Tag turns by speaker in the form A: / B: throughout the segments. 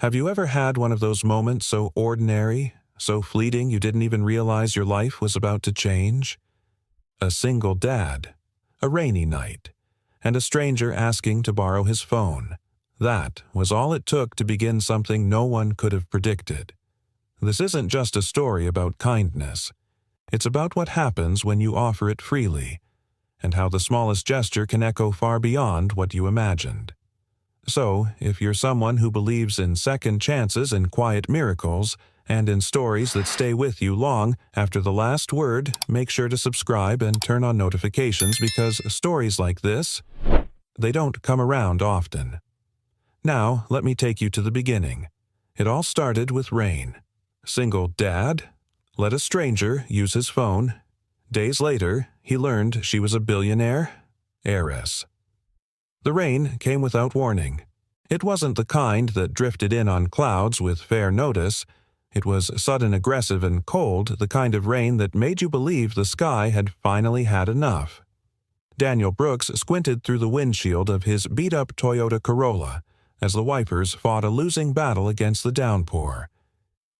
A: Have you ever had one of those moments so ordinary, so fleeting you didn't even realize your life was about to change? A single dad, a rainy night, and a stranger asking to borrow his phone. That was all it took to begin something no one could have predicted. This isn't just a story about kindness. It's about what happens when you offer it freely, and how the smallest gesture can echo far beyond what you imagined. So, if you're someone who believes in second chances and quiet miracles, and in stories that stay with you long after the last word, make sure to subscribe and turn on notifications because stories like this, they don't come around often. Now, let me take you to the beginning. It all started with Rain. Single dad, let a stranger use his phone. Days later, he learned she was a billionaire, heiress. The rain came without warning. It wasn't the kind that drifted in on clouds with fair notice. It was sudden, aggressive, and cold, the kind of rain that made you believe the sky had finally had enough. Daniel Brooks squinted through the windshield of his beat-up Toyota Corolla as the wipers fought a losing battle against the downpour.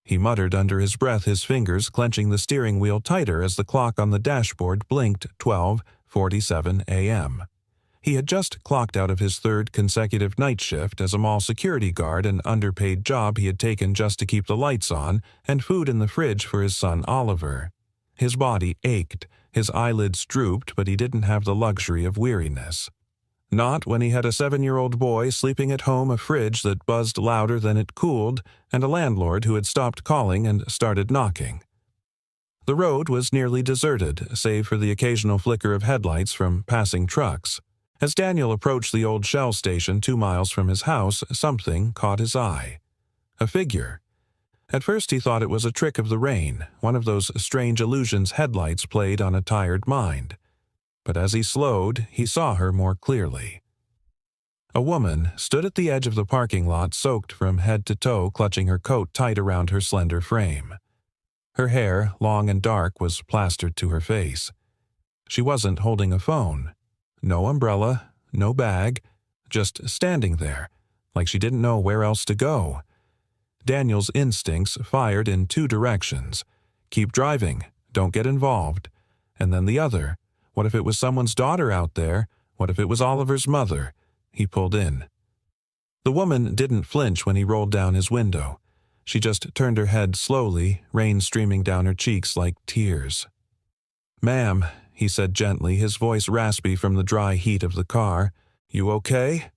A: He muttered under his breath, his fingers clenching the steering wheel tighter as the clock on the dashboard blinked 12:47 a.m. He had just clocked out of his third consecutive night shift as a mall security guard, an underpaid job he had taken just to keep the lights on and food in the fridge for his son Oliver. His body ached, his eyelids drooped, but he didn't have the luxury of weariness. Not when he had a 7-year-old boy sleeping at home, a fridge that buzzed louder than it cooled, and a landlord who had stopped calling and started knocking. The road was nearly deserted, save for the occasional flicker of headlights from passing trucks. As Daniel approached the old Shell station 2 miles from his house, something caught his eye. A figure. At first he thought it was a trick of the rain, one of those strange illusions headlights played on a tired mind. But as he slowed, he saw her more clearly. A woman stood at the edge of the parking lot, soaked from head to toe, clutching her coat tight around her slender frame. Her hair, long and dark, was plastered to her face. She wasn't holding a phone. No umbrella, no bag, just standing there, like she didn't know where else to go. Daniel's instincts fired in 2 directions. Keep driving, don't get involved. And then the other, what if it was someone's daughter out there? What if it was Oliver's mother? He pulled in. The woman didn't flinch when he rolled down his window. She just turned her head slowly, rain streaming down her cheeks like tears. "Ma'am," he said gently, his voice raspy from the dry heat of the car. "You okay?"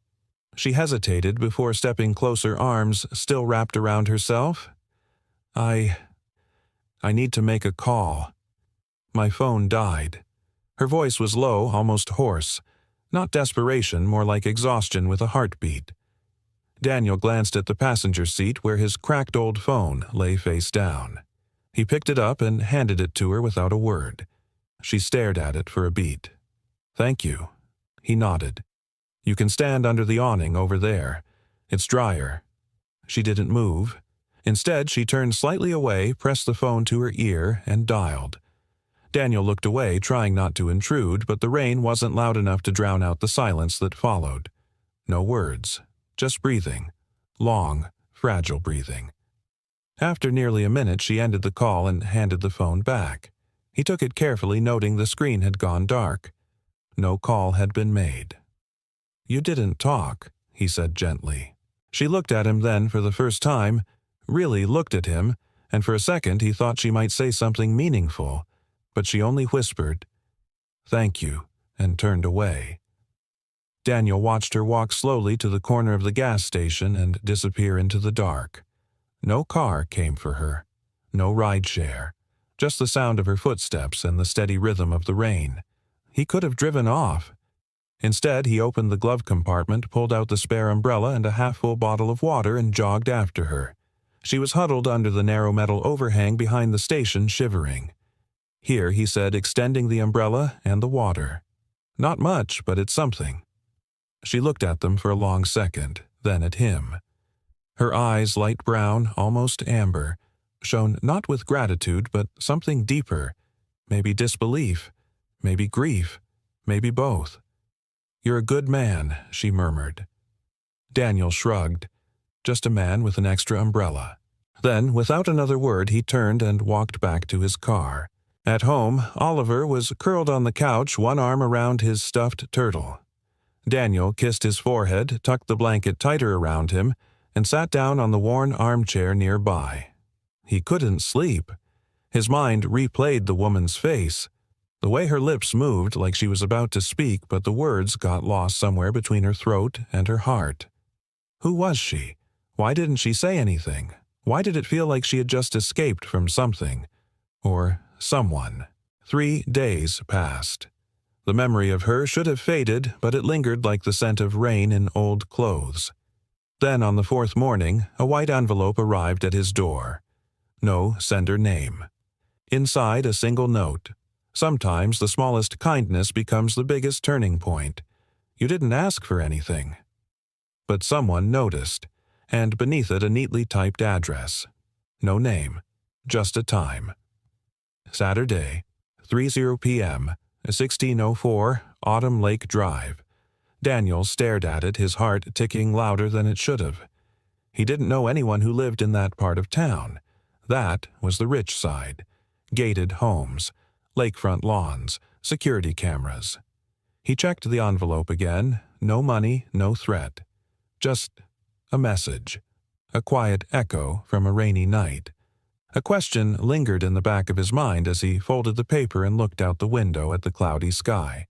A: She hesitated before stepping closer, arms still wrapped around herself. I need to make a call. My phone died." Her voice was low, almost hoarse. Not desperation, more like exhaustion with a heartbeat. Daniel glanced at the passenger seat where his cracked old phone lay face down. He picked it up and handed it to her without a word. She stared at it for a beat. "Thank you." He nodded. "You can stand under the awning over there. It's drier." She didn't move. Instead, she turned slightly away, pressed the phone to her ear, and dialed. Daniel looked away, trying not to intrude, but the rain wasn't loud enough to drown out the silence that followed. No words, just breathing. Long, fragile breathing. After nearly a minute, she ended the call and handed the phone back. He took it carefully, noting the screen had gone dark. No call had been made. "You didn't talk," he said gently. She looked at him then for the first time, really looked at him, and for a second he thought she might say something meaningful, but she only whispered, "Thank you," and turned away. Daniel watched her walk slowly to the corner of the gas station and disappear into the dark. No car came for her, no rideshare. Just the sound of her footsteps and the steady rhythm of the rain. He could have driven off. Instead, he opened the glove compartment, pulled out the spare umbrella and a half-full bottle of water, and jogged after her. She was huddled under the narrow metal overhang behind the station, shivering. "Here," he said, extending the umbrella and the water. "Not much, but it's something." She looked at them for a long second, then at him. Her eyes, light brown, almost amber, shone not with gratitude, but something deeper, maybe disbelief, maybe grief, maybe both. "You're a good man," she murmured. Daniel shrugged. just a man with an extra umbrella. Then, without another word, he turned and walked back to his car. At home, Oliver was curled on the couch, one arm around his stuffed turtle. Daniel kissed his forehead, tucked the blanket tighter around him, and sat down on the worn armchair nearby. He couldn't sleep. His mind replayed the woman's face. The way her lips moved like she was about to speak, but the words got lost somewhere between her throat and her heart. Who was she? Why didn't she say anything? Why did it feel like she had just escaped from something? Or someone? 3 days passed. The memory of her should have faded, but it lingered like the scent of rain in old clothes. Then on the 4th morning, a white envelope arrived at his door. No sender name. Inside, a single note. Sometimes the smallest kindness becomes the biggest turning point. You didn't ask for anything. But someone noticed, and beneath it a neatly typed address. No name, just a time. Saturday, 3:00 p.m., 1604 Autumn Lake Drive. Daniel stared at it, his heart ticking louder than it should have. He didn't know anyone who lived in that part of town. That was the rich side. Gated homes, lakefront lawns, security cameras. He checked the envelope again. No money, no threat. Just a message. A quiet echo from a rainy night. A question lingered in the back of his mind as he folded the paper and looked out the window at the cloudy sky.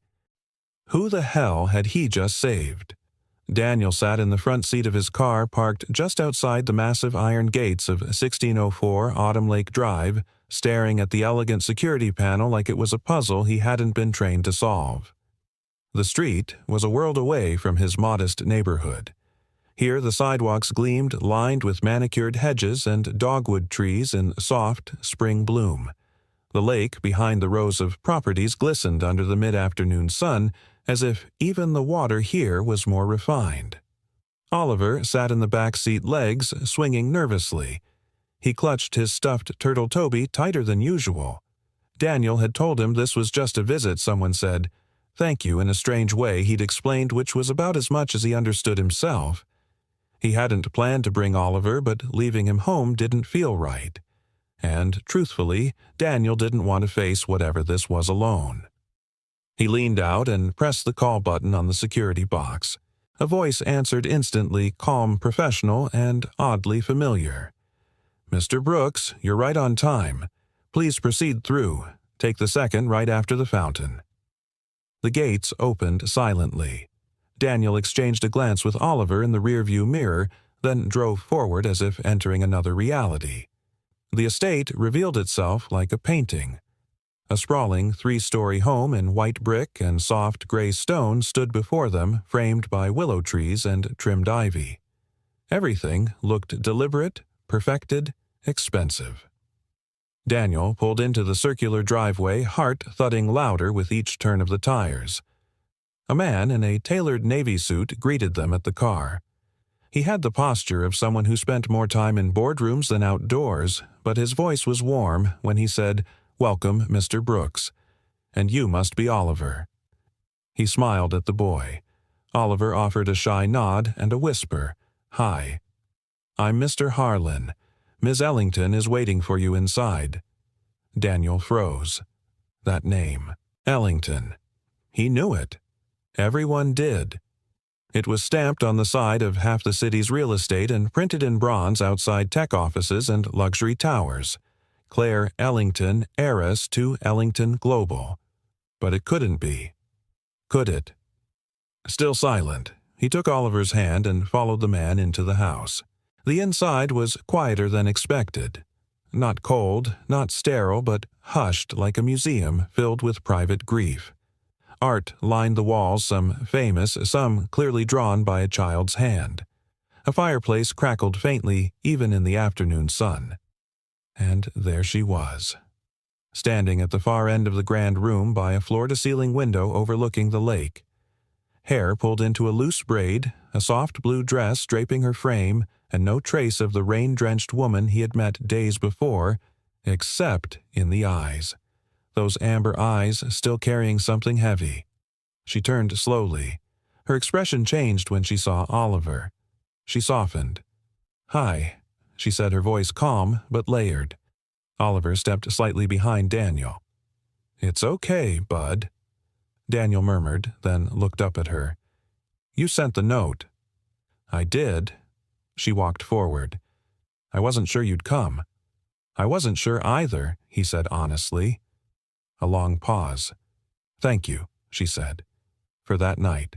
A: Who the hell had he just saved? Daniel sat in the front seat of his car parked just outside the massive iron gates of 1604 Autumn Lake Drive, staring at the elegant security panel like it was a puzzle he hadn't been trained to solve. The street was a world away from his modest neighborhood. Here the sidewalks gleamed, lined with manicured hedges and dogwood trees in soft spring bloom. The lake behind the rows of properties glistened under the mid-afternoon sun, as if even the water here was more refined. Oliver sat in the back seat, legs swinging nervously. He clutched his stuffed turtle Toby tighter than usual. Daniel had told him this was just a visit, someone said. Thank you in a strange way he'd explained, which was about as much as he understood himself. He hadn't planned to bring Oliver, but leaving him home didn't feel right. And, truthfully, Daniel didn't want to face whatever this was alone. He leaned out and pressed the call button on the security box. A voice answered instantly, calm, professional, and oddly familiar. Mr. Brooks, you're right on time. Please proceed through. Take the second right after the fountain. The gates opened silently. Daniel exchanged a glance with Oliver in the rearview mirror, then drove forward as if entering another reality. The estate revealed itself like a painting. A sprawling 3-story home in white brick and soft gray stone stood before them, framed by willow trees and trimmed ivy. Everything looked deliberate, perfected, expensive. Daniel pulled into the circular driveway, heart thudding louder with each turn of the tires. A man in a tailored navy suit greeted them at the car. He had the posture of someone who spent more time in boardrooms than outdoors, but his voice was warm when he said, "Welcome, Mr. Brooks. And you must be Oliver." He smiled at the boy. Oliver offered a shy nod and a whisper, "Hi. I'm Mr. Harlan. Miss Ellington is waiting for you inside." Daniel froze. That name, Ellington. He knew it. Everyone did. It was stamped on the side of half the city's real estate and printed in bronze outside tech offices and luxury towers. Claire Ellington, heiress to Ellington Global. But it couldn't be. Could it? Still silent, he took Oliver's hand and followed the man into the house. The inside was quieter than expected. Not cold, not sterile, but hushed like a museum filled with private grief. Art lined the walls, some famous, some clearly drawn by a child's hand. A fireplace crackled faintly even in the afternoon sun. And there she was, standing at the far end of the grand room by a floor-to-ceiling window overlooking the lake. Hair pulled into a loose braid, a soft blue dress draping her frame, and no trace of the rain-drenched woman he had met days before, except in the eyes. Those amber eyes still carrying something heavy. She turned slowly. Her expression changed when she saw Oliver. She softened. "Hi," she said, her voice calm but layered. Oliver stepped slightly behind Daniel. "It's okay, bud," Daniel murmured, then looked up at her. "You sent the note." "I did." She walked forward. "I wasn't sure you'd come." "I wasn't sure either," he said honestly. A long pause. "Thank you," she said, "for that night,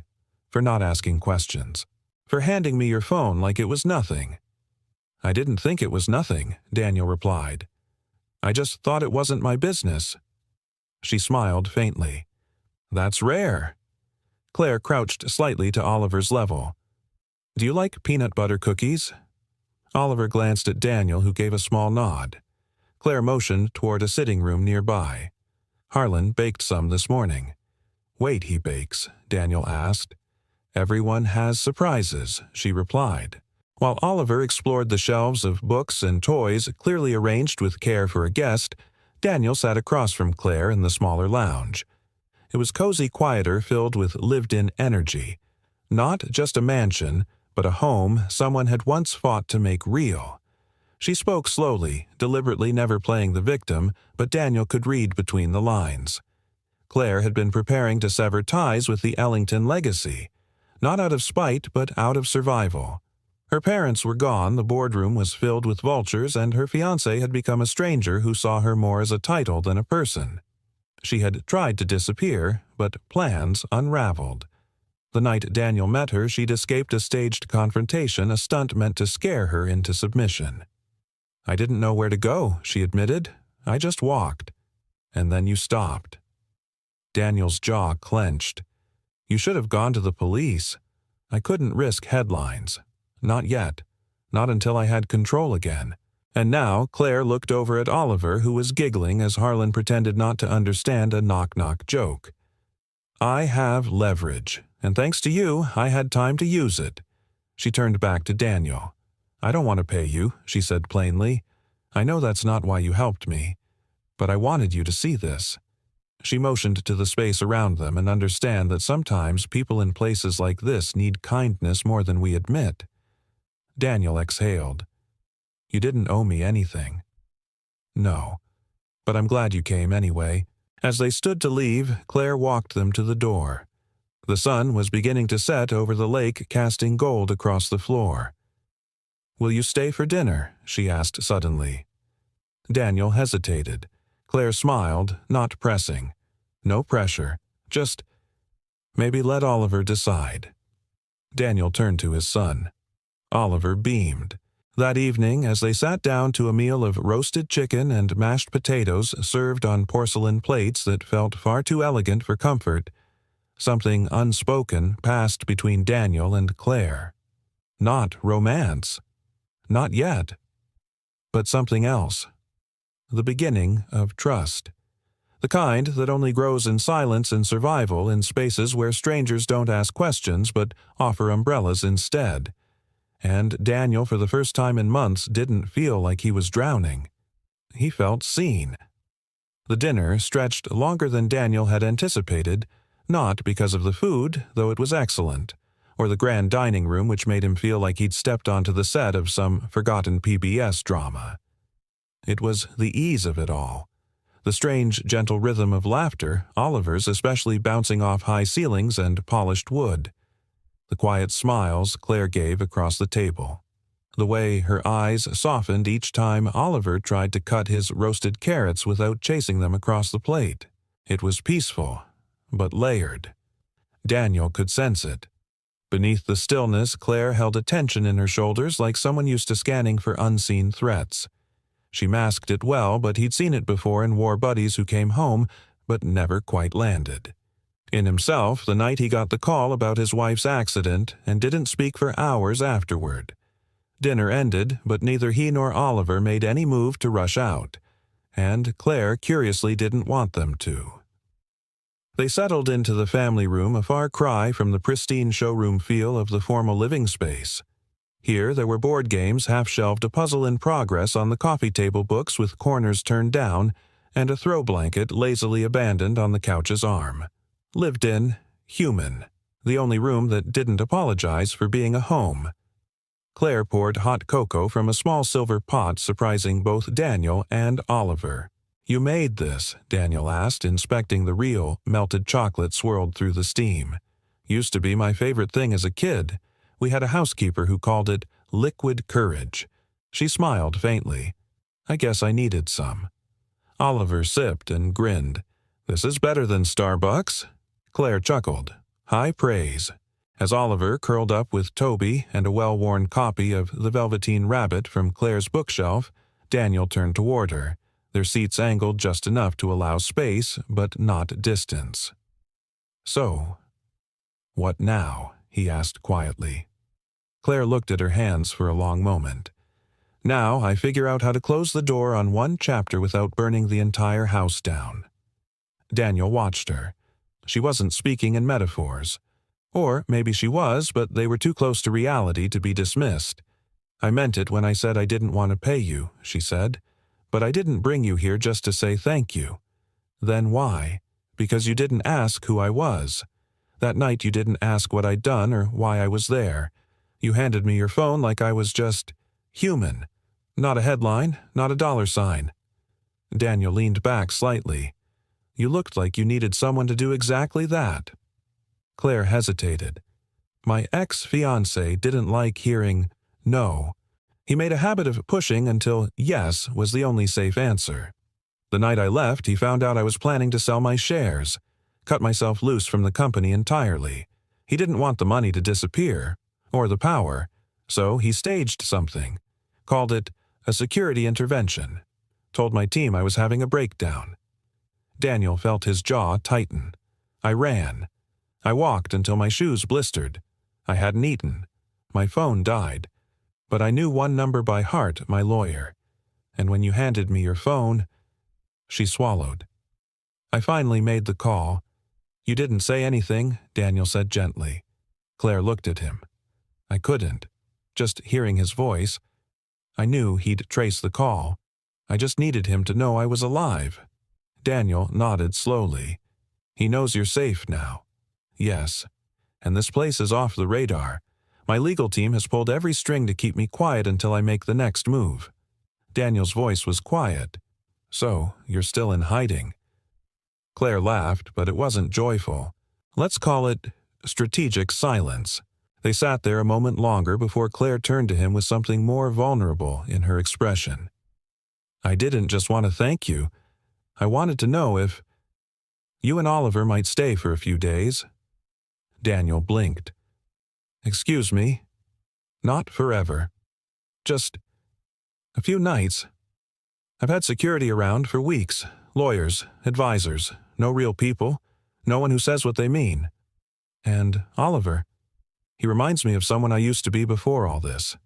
A: for not asking questions, for handing me your phone like it was nothing." "I didn't think it was nothing," Daniel replied. "I just thought it wasn't my business." She smiled faintly. "That's rare." Claire crouched slightly to Oliver's level. "Do you like peanut butter cookies?" Oliver glanced at Daniel, who gave a small nod. Claire motioned toward a sitting room nearby. "Harlan baked some this morning." "Wait, he bakes?" Daniel asked. "Everyone has surprises," she replied. While Oliver explored the shelves of books and toys clearly arranged with care for a guest, Daniel sat across from Claire in the smaller lounge. It was cozy quieter, filled with lived-in energy. Not just a mansion, but a home someone had once fought to make real. She spoke slowly, deliberately never playing the victim, but Daniel could read between the lines. Claire had been preparing to sever ties with the Ellington legacy, not out of spite but out of survival. Her parents were gone, the boardroom was filled with vultures, and her fiancé had become a stranger who saw her more as a title than a person. She had tried to disappear, but plans unraveled. The night Daniel met her, she'd escaped a staged confrontation, a stunt meant to scare her into submission. "I didn't know where to go," she admitted. "I just walked. And then you stopped." Daniel's jaw clenched. "You should have gone to the police. I couldn't risk headlines. Not yet. Not until I had control again." And now Claire looked over at Oliver, who was giggling as Harlan pretended not to understand a knock-knock joke. "I have leverage, and thanks to you, I had time to use it." She turned back to Daniel. "I don't want to pay you," she said plainly. "I know that's not why you helped me. But I wanted you to see this." She motioned to the space around them and understand that sometimes people in places like this need kindness more than we admit. Daniel exhaled. "You didn't owe me anything." "No. But I'm glad you came anyway." As they stood to leave, Claire walked them to the door. The sun was beginning to set over the lake, casting gold across the floor. "Will you stay for dinner?" she asked suddenly. Daniel hesitated. Claire smiled, not pressing. "No pressure. Just maybe let Oliver decide." Daniel turned to his son. Oliver beamed. That evening, as they sat down to a meal of roasted chicken and mashed potatoes served on porcelain plates that felt far too elegant for comfort, something unspoken passed between Daniel and Claire. Not romance. Not yet. But something else. The beginning of trust. The kind that only grows in silence and survival in spaces where strangers don't ask questions but offer umbrellas instead. And Daniel, for the first time in months, didn't feel like he was drowning. He felt seen. The dinner stretched longer than Daniel had anticipated, not because of the food, though it was excellent, or the grand dining room which made him feel like he'd stepped onto the set of some forgotten PBS drama. It was the ease of it all. The strange, gentle rhythm of laughter, Oliver's especially bouncing off high ceilings and polished wood. The quiet smiles Claire gave across the table. The way her eyes softened each time Oliver tried to cut his roasted carrots without chasing them across the plate. It was peaceful, but layered. Daniel could sense it. Beneath the stillness, Claire held a tension in her shoulders like someone used to scanning for unseen threats. She masked it well, but he'd seen it before in war buddies who came home, but never quite landed. In himself, the night he got the call about his wife's accident and didn't speak for hours afterward. Dinner ended, but neither he nor Oliver made any move to rush out, and Claire curiously didn't want them to. They settled into the family room, a far cry from the pristine showroom feel of the formal living space. Here there were board games, half-shelved, a puzzle in progress on the coffee table books with corners turned down, and a throw blanket lazily abandoned on the couch's arm. Lived in, human, the only room that didn't apologize for being a home. Claire poured hot cocoa from a small silver pot, surprising both Daniel and Oliver. "You made this?" Daniel asked, inspecting the real, melted chocolate swirled through the steam. "Used to be my favorite thing as a kid. We had a housekeeper who called it liquid courage." She smiled faintly. "I guess I needed some." Oliver sipped and grinned. "This is better than Starbucks." Claire chuckled. "High praise." As Oliver curled up with Toby and a well-worn copy of The Velveteen Rabbit from Claire's bookshelf, Daniel turned toward her, their seats angled just enough to allow space, but not distance. "So, what now?" he asked quietly. Claire looked at her hands for a long moment. "Now I figure out how to close the door on one chapter without burning the entire house down." Daniel watched her. She wasn't speaking in metaphors. Or maybe she was, but they were too close to reality to be dismissed. "I meant it when I said I didn't want to pay you," she said. "But I didn't bring you here just to say thank you." "Then why?" "Because you didn't ask who I was. That night you didn't ask what I'd done or why I was there. You handed me your phone like I was just human. Not a headline, not a dollar sign." Daniel leaned back slightly. "You looked like you needed someone to do exactly that." Claire hesitated. "My ex-fiancé didn't like hearing no. He made a habit of pushing until yes was the only safe answer. The night I left, he found out I was planning to sell my shares, cut myself loose from the company entirely. He didn't want the money to disappear, or the power, so he staged something, called it a security intervention, told my team I was having a breakdown." Daniel felt his jaw tighten. "I ran. I walked until my shoes blistered. I hadn't eaten. My phone died. But I knew one number by heart, my lawyer. And when you handed me your phone..." She swallowed. "I finally made the call." "You didn't say anything," Daniel said gently. Claire looked at him. "I couldn't. Just hearing his voice. I knew he'd trace the call. I just needed him to know I was alive." Daniel nodded slowly. "He knows you're safe now." "Yes. And this place is off the radar. My legal team has pulled every string to keep me quiet until I make the next move." Daniel's voice was quiet. "So, you're still in hiding." Claire laughed, but it wasn't joyful. "Let's call it strategic silence." They sat there a moment longer before Claire turned to him with something more vulnerable in her expression. "I didn't just want to thank you. I wanted to know if you and Oliver might stay for a few days." Daniel blinked. "Excuse me? Not forever. Just a few nights. I've had security around for weeks. Lawyers, advisors, no real people, no one who says what they mean. And Oliver, he reminds me of someone I used to be before all this."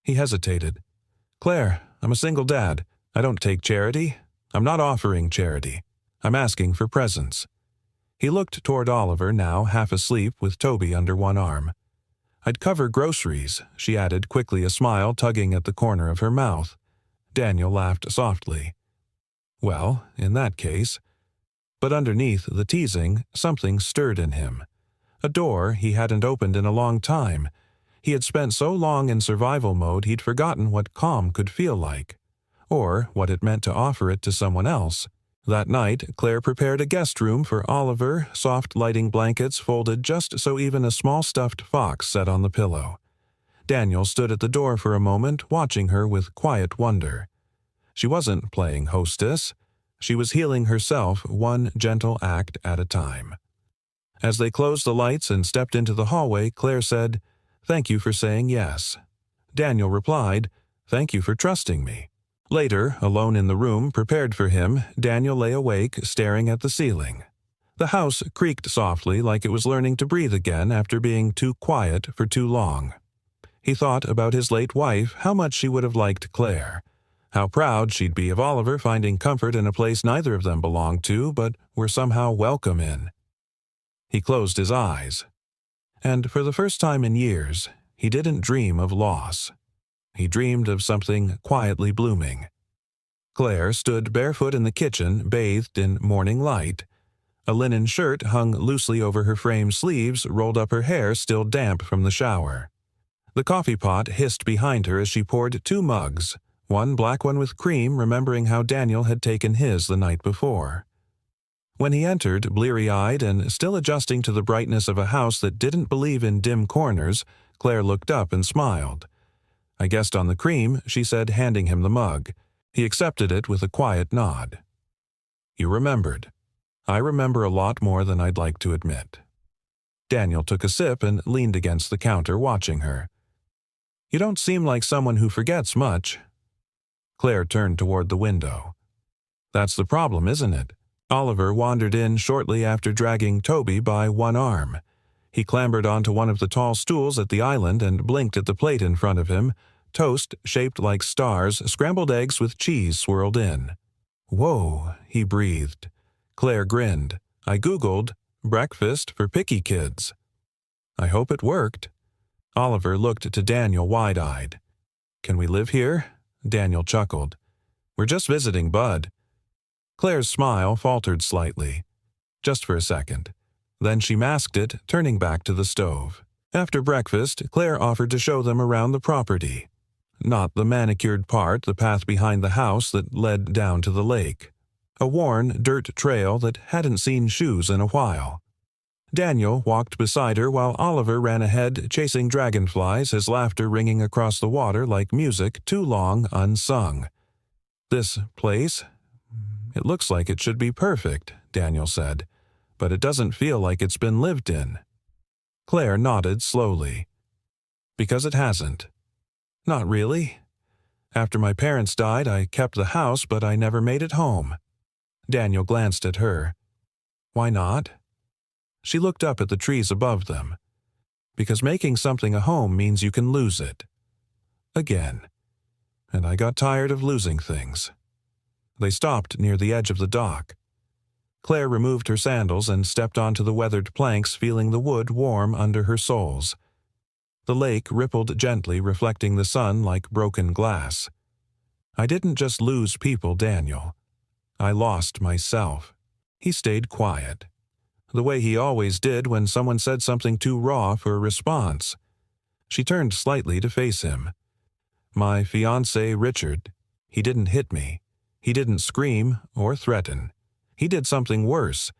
A: He hesitated. "Claire, I'm a single dad. I don't take charity. I'm not offering charity. I'm asking for presents." He looked toward Oliver, now half asleep with Toby under one arm. "I'd cover groceries," she added quickly, a smile tugging at the corner of her mouth. Daniel laughed softly. "Well, in that case..." But underneath the teasing, something stirred in him. A door he hadn't opened in a long time. He had spent so long in survival mode he'd forgotten what calm could feel like, or what it meant to offer it to someone else. That night, Claire prepared a guest room for Oliver, soft lighting blankets folded just so even a small stuffed fox sat on the pillow. Daniel stood at the door for a moment, watching her with quiet wonder. She wasn't playing hostess. She was healing herself one gentle act at a time. As they closed the lights and stepped into the hallway, Claire said, "Thank you for saying yes." Daniel replied, "Thank you for trusting me." Later, alone in the room prepared for him, Daniel lay awake, staring at the ceiling. The house creaked softly like it was learning to breathe again after being too quiet for too long. He thought about his late wife, how much she would have liked Claire. How proud she'd be of Oliver finding comfort in a place neither of them belonged to, but were somehow welcome in. He closed his eyes. And for the first time in years, he didn't dream of loss. He dreamed of something quietly blooming. Claire stood barefoot in the kitchen, bathed in morning light. A linen shirt hung loosely over her framed sleeves, rolled up her hair still damp from the shower. The coffee pot hissed behind her as she poured 2 mugs, one black one with cream, remembering how Daniel had taken his the night before. When he entered, bleary-eyed and still adjusting to the brightness of a house that didn't believe in dim corners, Claire looked up and smiled. "I guessed on the cream," she said, handing him the mug. He accepted it with a quiet nod. "You remembered. I remember a lot more than I'd like to admit." Daniel took a sip and leaned against the counter, watching her. "You don't seem like someone who forgets much." Claire turned toward the window. "That's the problem, isn't it?" Oliver wandered in shortly after, dragging Toby by one arm. He clambered onto one of the tall stools at the island and blinked at the plate in front of him, toast shaped like stars, scrambled eggs with cheese swirled in. "Whoa," he breathed. Claire grinned. "I Googled breakfast for picky kids." "I hope it worked." Oliver looked to Daniel wide-eyed. "Can we live here?" Daniel chuckled. "We're just visiting Bud." Claire's smile faltered slightly. Just for a second. Then she masked it, turning back to the stove. After breakfast, Claire offered to show them around the property. Not the manicured part, the path behind the house that led down to the lake. A worn dirt trail that hadn't seen shoes in a while. Daniel walked beside her while Oliver ran ahead, chasing dragonflies, his laughter ringing across the water like music too long unsung. "This place? It looks like it should be perfect," Daniel said, "but it doesn't feel like it's been lived in." Claire nodded slowly. "Because it hasn't." "Not really. After my parents died, I kept the house, but I never made it home." Daniel glanced at her. "Why not?" She looked up at the trees above them. "Because making something a home means you can lose it. Again. And I got tired of losing things." They stopped near the edge of the dock. Claire removed her sandals and stepped onto the weathered planks, feeling the wood warm under her soles. The lake rippled gently, reflecting the sun like broken glass. "I didn't just lose people, Daniel. I lost myself." He stayed quiet, the way he always did when someone said something too raw for a response. She turned slightly to face him. "My fiancé, Richard, he didn't hit me. He didn't scream or threaten. He did something worse.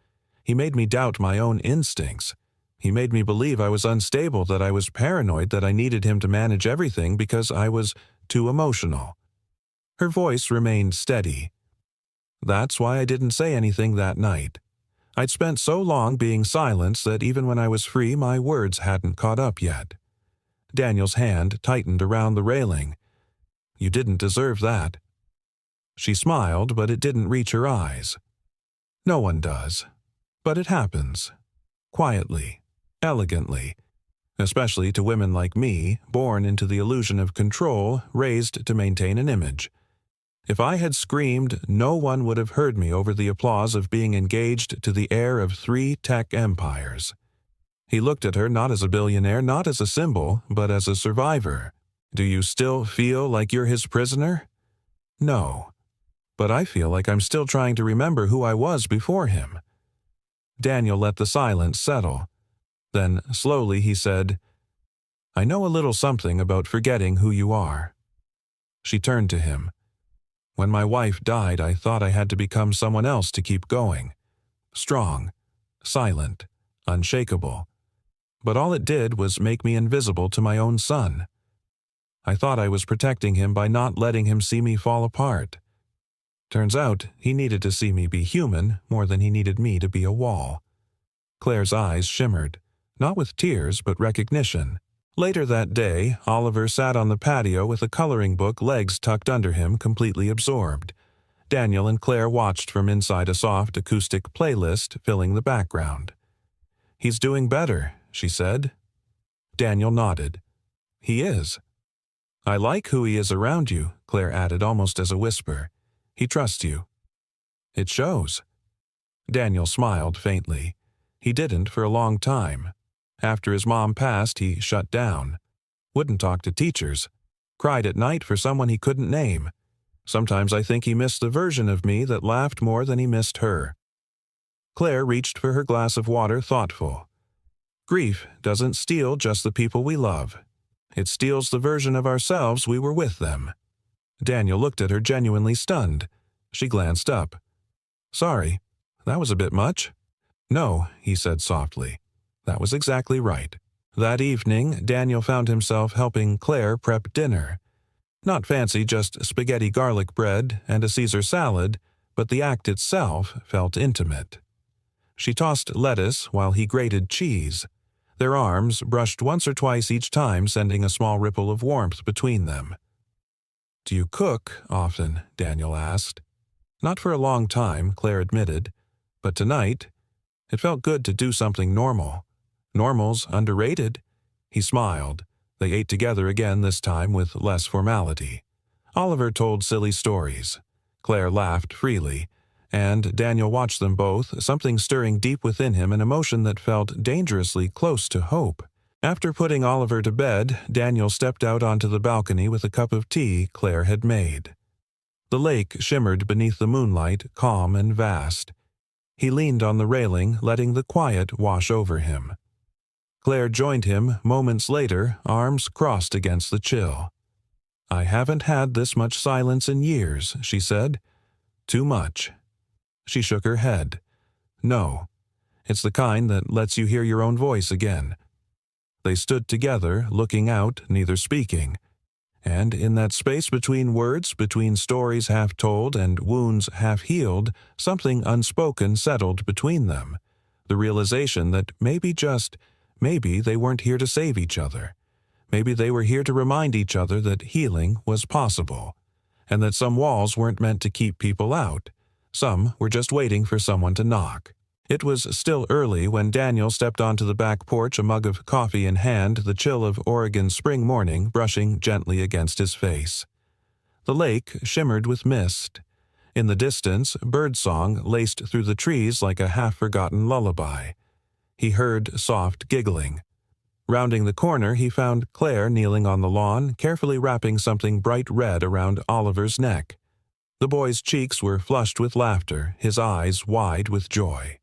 A: He made me doubt my own instincts. He made me believe I was unstable, that I was paranoid, that I needed him to manage everything because I was too emotional." Her voice remained steady. "That's why I didn't say anything that night. I'd spent so long being silenced that even when I was free, my words hadn't caught up yet." Daniel's hand tightened around the railing. "You didn't deserve that." She smiled, but it didn't reach her eyes. "No one does. But it happens. Quietly. Elegantly. Especially to women like me, born into the illusion of control, raised to maintain an image. If I had screamed, no one would have heard me over the applause of being engaged to the heir of 3 tech empires." He looked at her not as a billionaire, not as a symbol, but as a survivor. "Do you still feel like you're his prisoner?" "No. But I feel like I'm still trying to remember who I was before him." Daniel let the silence settle. Then, slowly, he said, "I know a little something about forgetting who you are." She turned to him. "When my wife died, I thought I had to become someone else to keep going. Strong, silent, unshakable. But all it did was make me invisible to my own son. I thought I was protecting him by not letting him see me fall apart. Turns out he needed to see me be human more than he needed me to be a wall." Claire's eyes shimmered, not with tears but recognition. Later that day, Oliver sat on the patio with a coloring book, legs tucked under him, completely absorbed. Daniel and Claire watched from inside a soft acoustic playlist filling the background. "He's doing better," she said. Daniel nodded. "He is." "I like who he is around you," Claire added almost as a whisper. "He trusts you." "It shows." Daniel smiled faintly. He didn't for a long time. After his mom passed, he shut down. Wouldn't talk to teachers. Cried at night for someone he couldn't name. Sometimes I think he missed the version of me that laughed more than he missed her. Claire reached for her glass of water, thoughtful. "Grief doesn't steal just the people we love. It steals the version of ourselves we were with them." Daniel looked at her genuinely stunned. She glanced up. "Sorry, that was a bit much." "No," he said softly. "That was exactly right." That evening, Daniel found himself helping Claire prep dinner. Not fancy, just spaghetti garlic bread and a Caesar salad, but the act itself felt intimate. She tossed lettuce while he grated cheese. Their arms brushed once or twice each time, sending a small ripple of warmth between them. "Do you cook often?" Daniel asked. "Not for a long time," Claire admitted. "But tonight, it felt good to do something normal. Normal's underrated." He smiled. They ate together again, this time with less formality. Oliver told silly stories. Claire laughed freely, and Daniel watched them both, something stirring deep within him, an emotion that felt dangerously close to hope. After putting Oliver to bed, Daniel stepped out onto the balcony with a cup of tea Claire had made. The lake shimmered beneath the moonlight, calm and vast. He leaned on the railing, letting the quiet wash over him. Claire joined him moments later, arms crossed against the chill. "I haven't had this much silence in years," she said. "Too much." She shook her head. "No. It's the kind that lets you hear your own voice again." They stood together, looking out, neither speaking. And in that space between words, between stories half told and wounds half healed, something unspoken settled between them. The realization that maybe they weren't here to save each other. Maybe they were here to remind each other that healing was possible, and that some walls weren't meant to keep people out. Some were just waiting for someone to knock. It was still early when Daniel stepped onto the back porch, a mug of coffee in hand, the chill of Oregon's spring morning brushing gently against his face. The lake shimmered with mist. In the distance, birdsong laced through the trees like a half-forgotten lullaby. He heard soft giggling. Rounding the corner, he found Claire kneeling on the lawn, carefully wrapping something bright red around Oliver's neck. The boy's cheeks were flushed with laughter, his eyes wide with joy.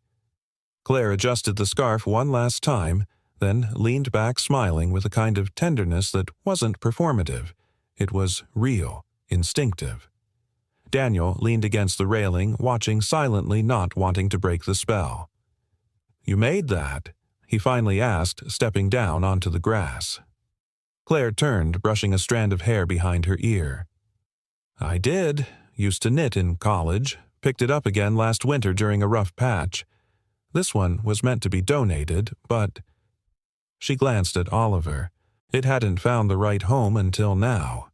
A: Claire adjusted the scarf one last time, then leaned back smiling with a kind of tenderness that wasn't performative. It was real, instinctive. Daniel leaned against the railing, watching silently, not wanting to break the spell. "You made that?" he finally asked, stepping down onto the grass. Claire turned, brushing a strand of hair behind her ear. "I did. Used to knit in college. Picked it up again last winter during a rough patch. This one was meant to be donated, but—" She glanced at Oliver. It hadn't found the right home until now.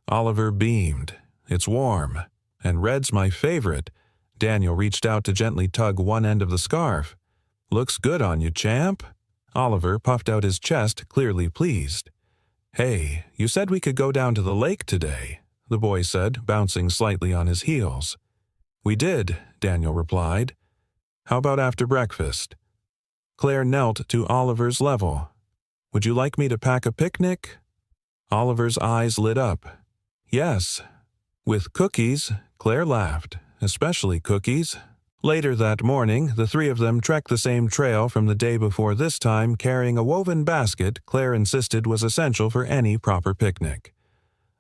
A: Oliver beamed. "It's warm. And red's my favorite." Daniel reached out to gently tug one end of the scarf. "Looks good on you, champ." Oliver puffed out his chest, clearly pleased. "Hey, you said we could go down to the lake today," the boy said, bouncing slightly on his heels. "We did," Daniel replied. "How about after breakfast?" Claire knelt to Oliver's level. "Would you like me to pack a picnic?" Oliver's eyes lit up. "Yes." "With cookies," Claire laughed. "Especially cookies." Later that morning, the three of them trekked the same trail from the day before, this time carrying a woven basket Claire insisted was essential for any proper picnic.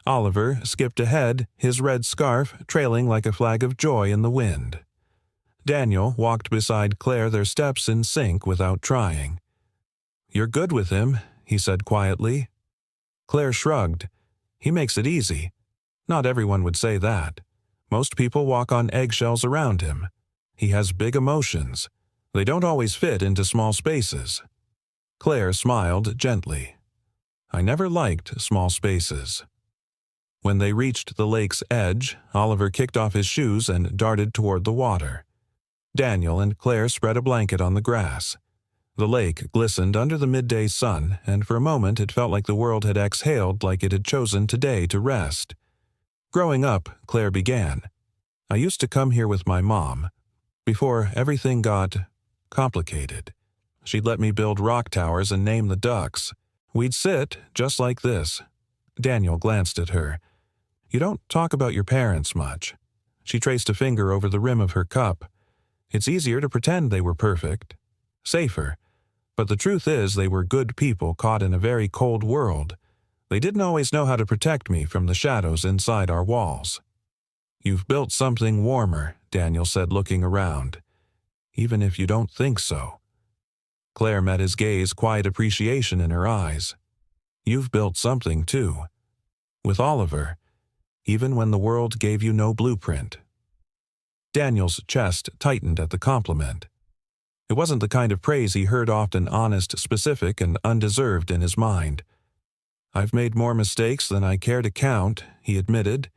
A: Oliver skipped ahead, his red scarf trailing like a flag of joy in the wind. Daniel walked beside Claire, their steps in sync without trying. "You're good with him," he said quietly. Claire shrugged. "He makes it easy." Not everyone would say that. Most people walk on eggshells around him. He has big emotions. They don't always fit into small spaces. Claire smiled gently. "I never liked small spaces." When they reached the lake's edge, Oliver kicked off his shoes and darted toward the water. Daniel and Claire spread a blanket on the grass. The lake glistened under the midday sun, and for a moment it felt like the world had exhaled, like it had chosen today to rest. "Growing up," Claire began, "I used to come here with my mom. Before everything got complicated. She'd let me build rock towers and name the ducks. We'd sit just like this." Daniel glanced at her. "You don't talk about your parents much." She traced a finger over the rim of her cup. "It's easier to pretend they were perfect. Safer. But the truth is they were good people caught in a very cold world. They didn't always know how to protect me from the shadows inside our walls. You've built something warmer, Daniel said, looking around. Even if you don't think so. Claire met his gaze, quiet appreciation in her eyes. You've built something, too. With Oliver, even when the world gave you no blueprint. Daniel's chest tightened at the compliment. It wasn't the kind of praise he heard often, honest, specific, and undeserved in his mind. I've made more mistakes than I care to count, he admitted.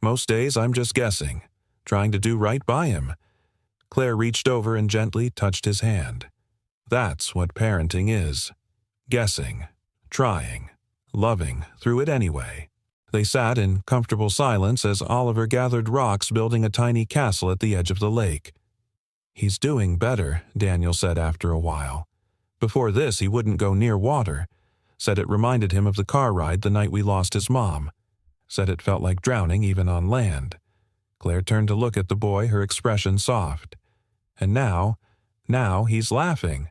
A: Most days I'm just guessing, trying to do right by him. Claire reached over and gently touched his hand. That's what parenting is. Guessing, trying, loving through it anyway. They sat in comfortable silence as Oliver gathered rocks, building a tiny castle at the edge of the lake. He's doing better, Daniel said after a while. Before this, he wouldn't go near water. Said it reminded him of the car ride the night we lost his mom. Said it felt like drowning even on land. Claire turned to look at the boy, her expression soft. And now he's laughing,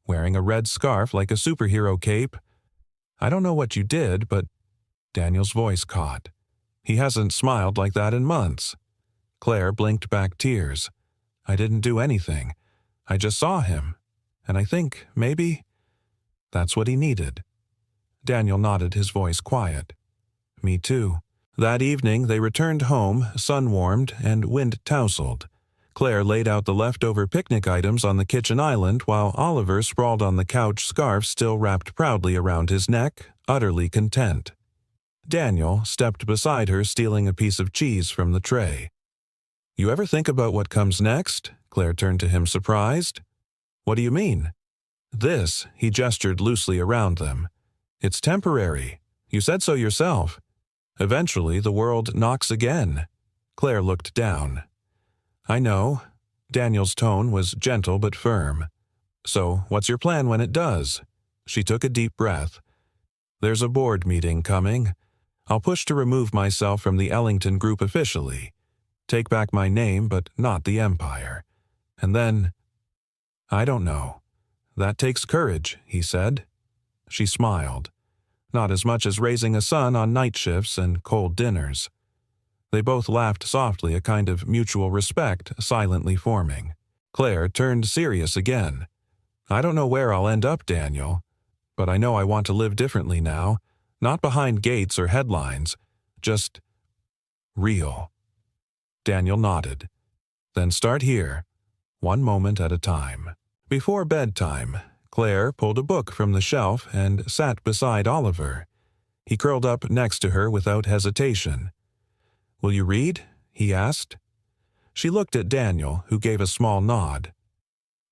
A: wearing a red scarf like a superhero cape. I don't know what you did, but Daniel's voice caught. He hasn't smiled like that in months. Claire blinked back tears. I didn't do anything. I just saw him. And I think, maybe, that's what he needed. Daniel nodded, his voice quiet. Me too. That evening they returned home, sun-warmed and wind-tousled. Claire laid out the leftover picnic items on the kitchen island while Oliver sprawled on the couch, scarf still wrapped proudly around his neck, utterly content. Daniel stepped beside her, stealing a piece of cheese from the tray. You ever think about what comes next? Claire turned to him, surprised. What do you mean? This, he gestured loosely around them. It's temporary. You said so yourself. Eventually, the world knocks again. Claire looked down. I know. Daniel's tone was gentle but firm. So, what's your plan when it does? She took a deep breath. There's a board meeting coming. I'll push to remove myself from the Ellington group officially. Take back my name, but not the empire. And then, I don't know. That takes courage, he said. She smiled. Not as much as raising a son on night shifts and cold dinners. They both laughed softly, a kind of mutual respect silently forming. Claire turned serious again. I don't know where I'll end up, Daniel, but I know I want to live differently now, not behind gates or headlines, just real. Daniel nodded. Then start here, one moment at a time. Before bedtime, Claire pulled a book from the shelf and sat beside Oliver. He curled up next to her without hesitation. Will you read? He asked. She looked at Daniel, who gave a small nod.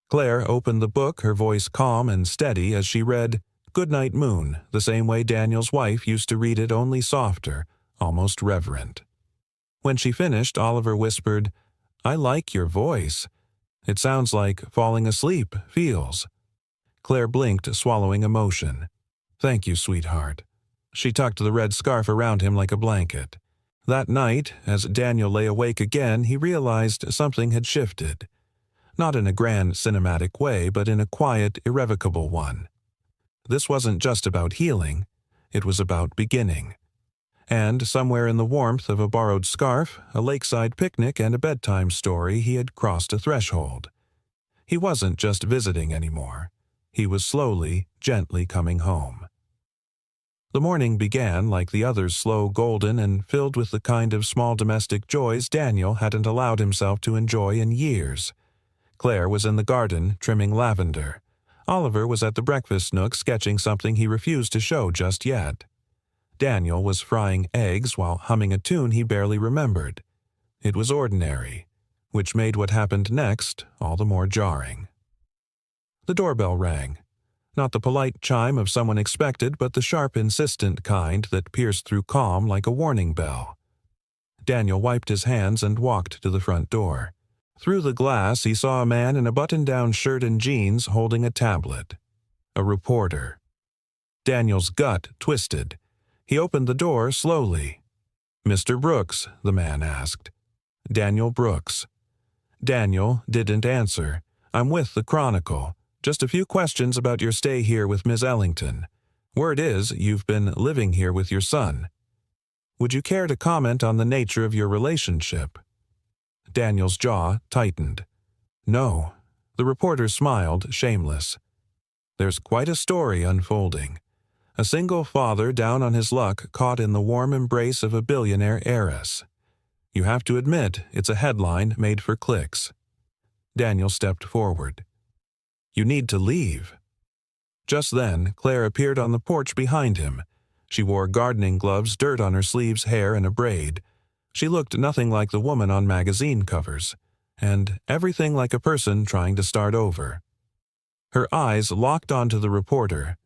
A: Claire opened the book, her voice calm and steady as she read Goodnight Moon, the same way Daniel's wife used to read it, only softer, almost reverent. When she finished, Oliver whispered, I like your voice. It sounds like falling asleep feels. Claire blinked, swallowing emotion. Thank you, sweetheart. She tucked the red scarf around him like a blanket. That night, as Daniel lay awake again, he realized something had shifted. Not in a grand cinematic way, but in a quiet, irrevocable one. This wasn't just about healing. It was about beginning. And somewhere in the warmth of a borrowed scarf, a lakeside picnic, and a bedtime story, he had crossed a threshold. He wasn't just visiting anymore. He was slowly, gently coming home. The morning began like the others, slow, golden, and filled with the kind of small domestic joys Daniel hadn't allowed himself to enjoy in years. Claire was in the garden, trimming lavender. Oliver was at the breakfast nook, sketching something he refused to show just yet. Daniel was frying eggs while humming a tune he barely remembered. It was ordinary, which made what happened next all the more jarring. The doorbell rang. Not the polite chime of someone expected, but the sharp, insistent kind that pierced through calm like a warning bell. Daniel wiped his hands and walked to the front door. Through the glass, he saw a man in a button-down shirt and jeans holding a tablet. A reporter. Daniel's gut twisted. He opened the door slowly. Mr. Brooks, the man asked. Daniel Brooks. Daniel didn't answer. I'm with the Chronicle. Just a few questions about your stay here with Miss Ellington. Word is you've been living here with your son. Would you care to comment on the nature of your relationship?" Daniel's jaw tightened. "No." The reporter smiled, shameless. "There's quite a story unfolding. A single father down on his luck caught in the warm embrace of a billionaire heiress. You have to admit it's a headline made for clicks." Daniel stepped forward. "You need to leave." Just then, Claire appeared on the porch behind him. She wore gardening gloves, dirt on her sleeves, hair in a braid. She looked nothing like the woman on magazine covers, and everything like a person trying to start over. Her eyes locked onto the reporter.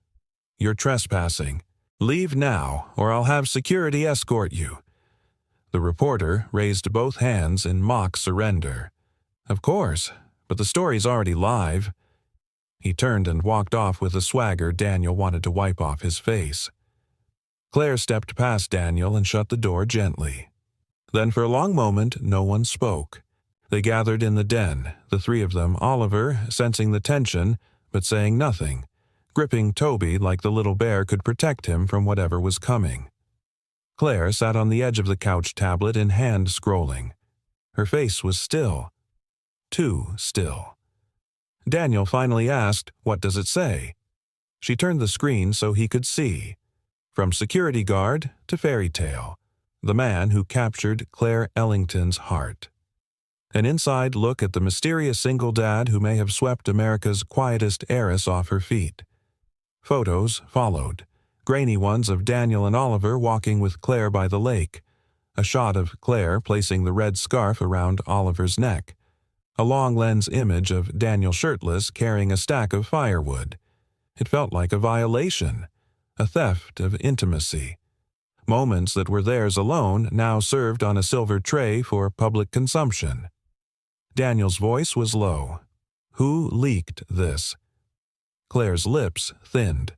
A: "You're trespassing. Leave now, or I'll have security escort you." The reporter raised both hands in mock surrender. "Of course, but the story's already live." He turned and walked off with a swagger Daniel wanted to wipe off his face. Claire stepped past Daniel and shut the door gently. Then for a long moment no one spoke. They gathered in the den, the three of them, Oliver sensing the tension but saying nothing, gripping Toby like the little bear could protect him from whatever was coming. Claire sat on the edge of the couch, tablet in hand, scrolling. Her face was still. Too still. Daniel finally asked, "What does it say?" She turned the screen so he could see. From security guard to fairy tale. The man who captured Claire Ellington's heart. An inside look at the mysterious single dad who may have swept America's quietest heiress off her feet. Photos followed, grainy ones of Daniel and Oliver walking with Claire by the lake, a shot of Claire placing the red scarf around Oliver's neck, a long-lens image of Daniel shirtless carrying a stack of firewood. It felt like a violation, a theft of intimacy. Moments that were theirs alone now served on a silver tray for public consumption. Daniel's voice was low. "Who leaked this?" Claire's lips thinned.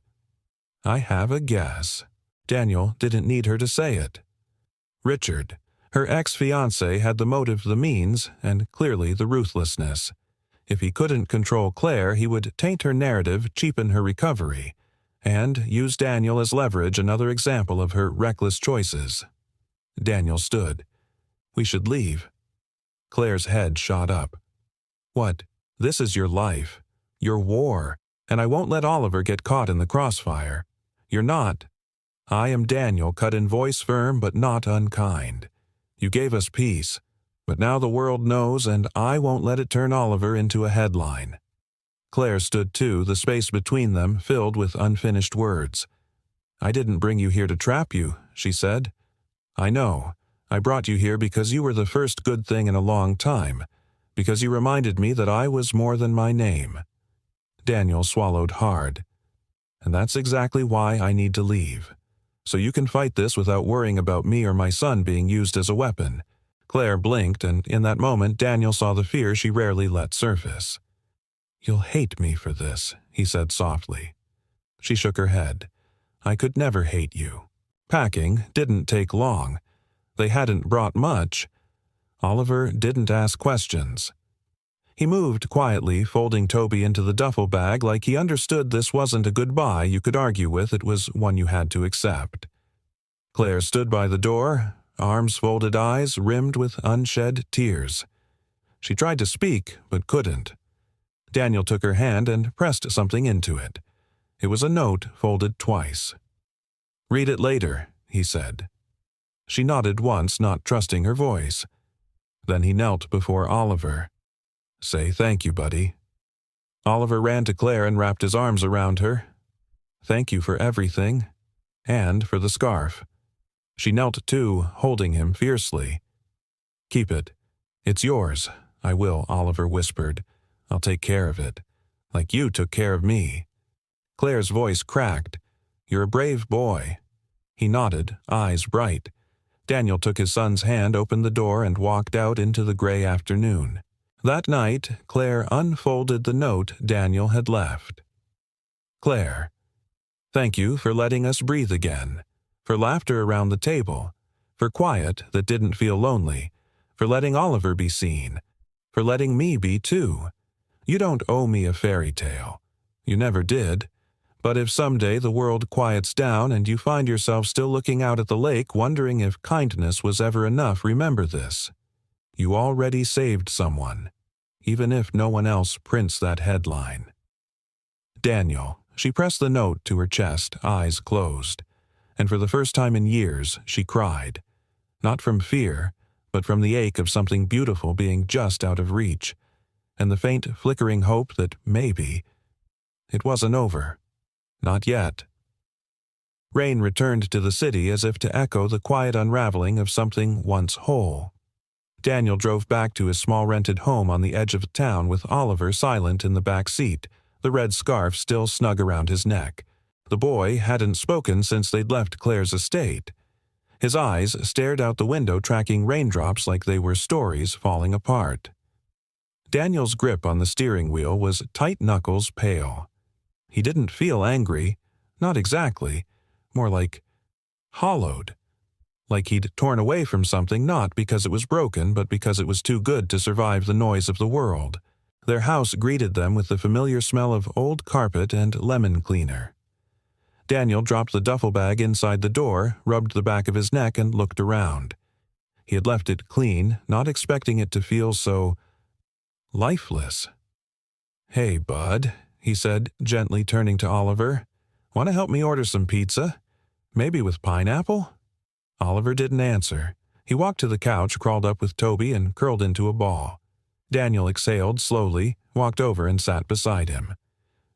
A: "I have a guess." Daniel didn't need her to say it. Richard, her ex-fiancé, had the motive, the means, and clearly the ruthlessness. If he couldn't control Claire, he would taint her narrative, cheapen her recovery, and use Daniel as leverage, another example of her reckless choices. Daniel stood. "We should leave." Claire's head shot up. "What? This is your life, your war, and I won't let Oliver get caught in the crossfire. You're not." "I am Daniel," cut in voice firm but not unkind. "You gave us peace, but now the world knows, and I won't let it turn Oliver into a headline." Claire stood too, the space between them filled with unfinished words. "I didn't bring you here to trap you," she said. "I know. I brought you here because you were the first good thing in a long time, because you reminded me that I was more than my name." Daniel swallowed hard. "And that's exactly why I need to leave. So you can fight this without worrying about me or my son being used as a weapon." Claire blinked, and in that moment Daniel saw the fear she rarely let surface. "You'll hate me for this," he said softly. She shook her head. "I could never hate you." Packing didn't take long. They hadn't brought much. Oliver didn't ask questions. He moved quietly, folding Toby into the duffel bag like he understood this wasn't a goodbye you could argue with, it was one you had to accept. Claire stood by the door, arms folded, eyes rimmed with unshed tears. She tried to speak, but couldn't. Daniel took her hand and pressed something into it. It was a note folded twice. "Read it later," he said. She nodded once, not trusting her voice. Then he knelt before Oliver. "Say thank you, buddy." Oliver ran to Claire and wrapped his arms around her. "Thank you for everything. And for the scarf." She knelt too, holding him fiercely. "Keep it. It's yours." "I will," Oliver whispered. "I'll take care of it. Like you took care of me." Claire's voice cracked. "You're a brave boy." He nodded, eyes bright. Daniel took his son's hand, opened the door, and walked out into the gray afternoon. That night, Claire unfolded the note Daniel had left. "Claire, thank you for letting us breathe again, for laughter around the table, for quiet that didn't feel lonely, for letting Oliver be seen, for letting me be too. You don't owe me a fairy tale. You never did. But if someday the world quiets down and you find yourself still looking out at the lake wondering if kindness was ever enough, remember this. You already saved someone, even if no one else prints that headline. Daniel. She pressed the note to her chest, eyes closed, and for the first time in years she cried. Not from fear, but from the ache of something beautiful being just out of reach, and the faint flickering hope that maybe it wasn't over. Not yet. Rain returned to the city as if to echo the quiet unraveling of something once whole. Daniel drove back to his small rented home on the edge of town with Oliver silent in the back seat, the red scarf still snug around his neck. The boy hadn't spoken since they'd left Claire's estate. His eyes stared out the window, tracking raindrops like they were stories falling apart. Daniel's grip on the steering wheel was tight knuckles pale. He didn't feel angry, not exactly, more like hollowed. Like he'd torn away from something not because it was broken, but because it was too good to survive the noise of the world. Their house greeted them with the familiar smell of old carpet and lemon cleaner. Daniel dropped the duffel bag inside the door, rubbed the back of his neck, and looked around. He had left it clean, not expecting it to feel so lifeless. "Hey, bud," he said, gently turning to Oliver. "Want to help me order some pizza? Maybe with pineapple?" Oliver didn't answer. He walked to the couch, crawled up with Toby, and curled into a ball. Daniel exhaled slowly, walked over and sat beside him.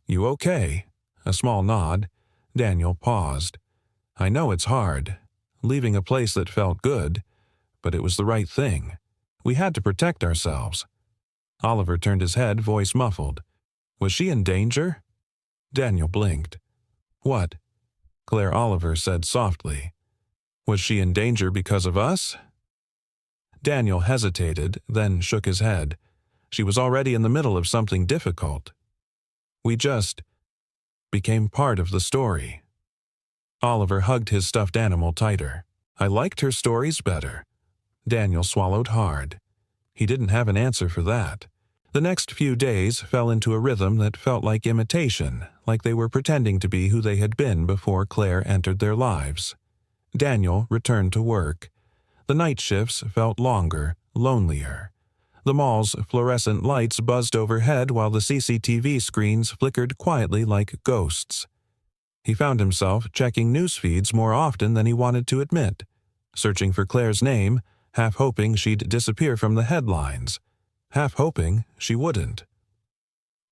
A: "You okay?" A small nod. Daniel paused. "I know it's hard, leaving a place that felt good, but it was the right thing. We had to protect ourselves." Oliver turned his head, voice muffled. "Was she in danger?" Daniel blinked. "What?" Claire Oliver said softly. "Was she in danger because of us?" Daniel hesitated, then shook his head. She was already in the middle of something difficult. "We just became part of the story." Oliver hugged his stuffed animal tighter. "I liked her stories better." Daniel swallowed hard. He didn't have an answer for that. The next few days fell into a rhythm that felt like imitation, like they were pretending to be who they had been before Claire entered their lives. Daniel returned to work. The night shifts felt longer, lonelier. The mall's fluorescent lights buzzed overhead while the CCTV screens flickered quietly like ghosts. He found himself checking news feeds more often than he wanted to admit, searching for Claire's name, half hoping she'd disappear from the headlines, half hoping she wouldn't.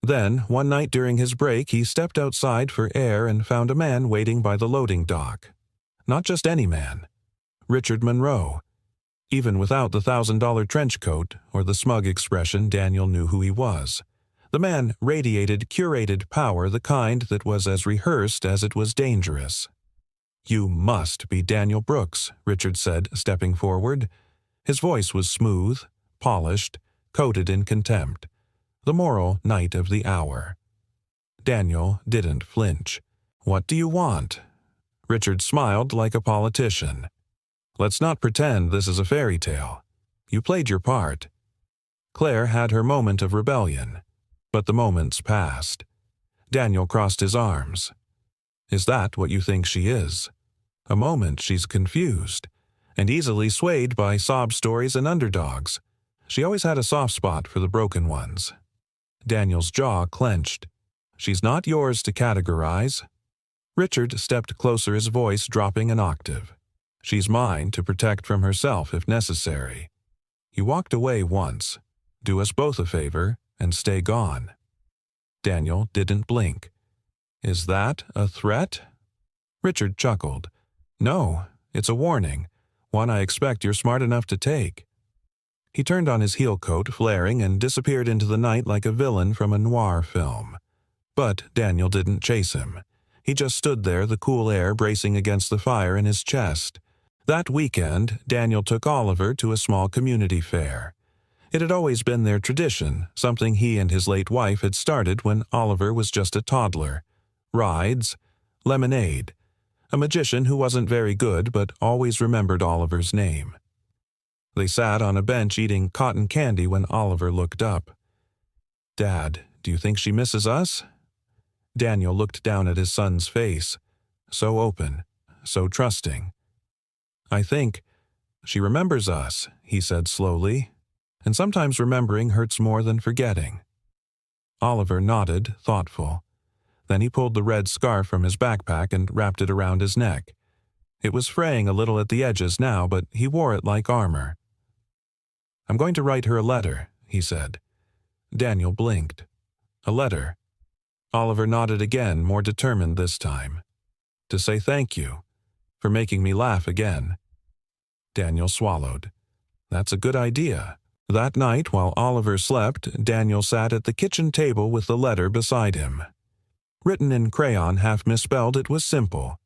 A: Then, one night during his break, he stepped outside for air and found a man waiting by the loading dock. Not just any man. Richard Monroe. Even without the $1,000 trench coat or the smug expression, Daniel knew who he was. The man radiated curated power, the kind that was as rehearsed as it was dangerous. "You must be Daniel Brooks," Richard said, stepping forward. His voice was smooth, polished, coated in contempt. The moral knight of the hour. Daniel didn't flinch. "What do you want?" Richard smiled like a politician. "Let's not pretend this is a fairy tale. You played your part." Claire had her moment of rebellion, but the moments passed. Daniel crossed his arms. "Is that what you think she is? A moment she's confused, and easily swayed by sob stories and underdogs. She always had a soft spot for the broken ones." Daniel's jaw clenched. "She's not yours to categorize." Richard stepped closer, his voice dropping an octave. "She's mine to protect from herself if necessary. You walked away once. Do us both a favor and stay gone." Daniel didn't blink. "Is that a threat?" Richard chuckled. "No, it's a warning, one I expect you're smart enough to take." He turned on his heel coat, flaring, and disappeared into the night like a villain from a noir film. But Daniel didn't chase him. He just stood there, the cool air bracing against the fire in his chest. That weekend, Daniel took Oliver to a small community fair. It had always been their tradition, something he and his late wife had started when Oliver was just a toddler. Rides, lemonade, a magician who wasn't very good but always remembered Oliver's name. They sat on a bench eating cotton candy when Oliver looked up. "Dad, do you think she misses us?" Daniel looked down at his son's face, so open, so trusting. "I think she remembers us," he said slowly, "and sometimes remembering hurts more than forgetting." Oliver nodded, thoughtful. Then he pulled the red scarf from his backpack and wrapped it around his neck. It was fraying a little at the edges now, but he wore it like armor. "I'm going to write her a letter," he said. Daniel blinked. "A letter?" Oliver nodded again, more determined this time. "To say thank you, for making me laugh again." Daniel swallowed. "That's a good idea." That night, while Oliver slept, Daniel sat at the kitchen table with the letter beside him. Written in crayon, half misspelled, it was simple,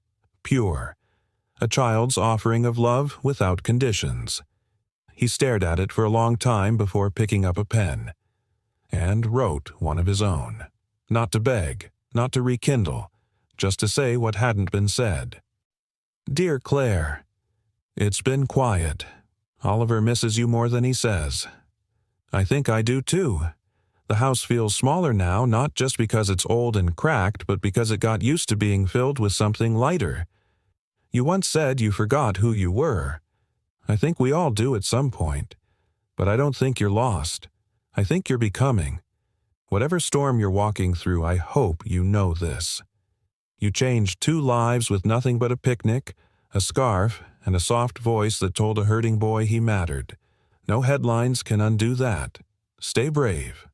A: pure. A child's offering of love without conditions. He stared at it for a long time before picking up a pen, and wrote one of his own. Not to beg, not to rekindle, just to say what hadn't been said. "Dear Claire, it's been quiet. Oliver misses you more than he says. I think I do too. The house feels smaller now, not just because it's old and cracked, but because it got used to being filled with something lighter. You once said you forgot who you were. I think we all do at some point. But I don't think you're lost. I think you're becoming. Whatever storm you're walking through, I hope you know this. You changed 2 lives with nothing but a picnic, a scarf, and a soft voice that told a hurting boy he mattered. No headlines can undo that. Stay brave.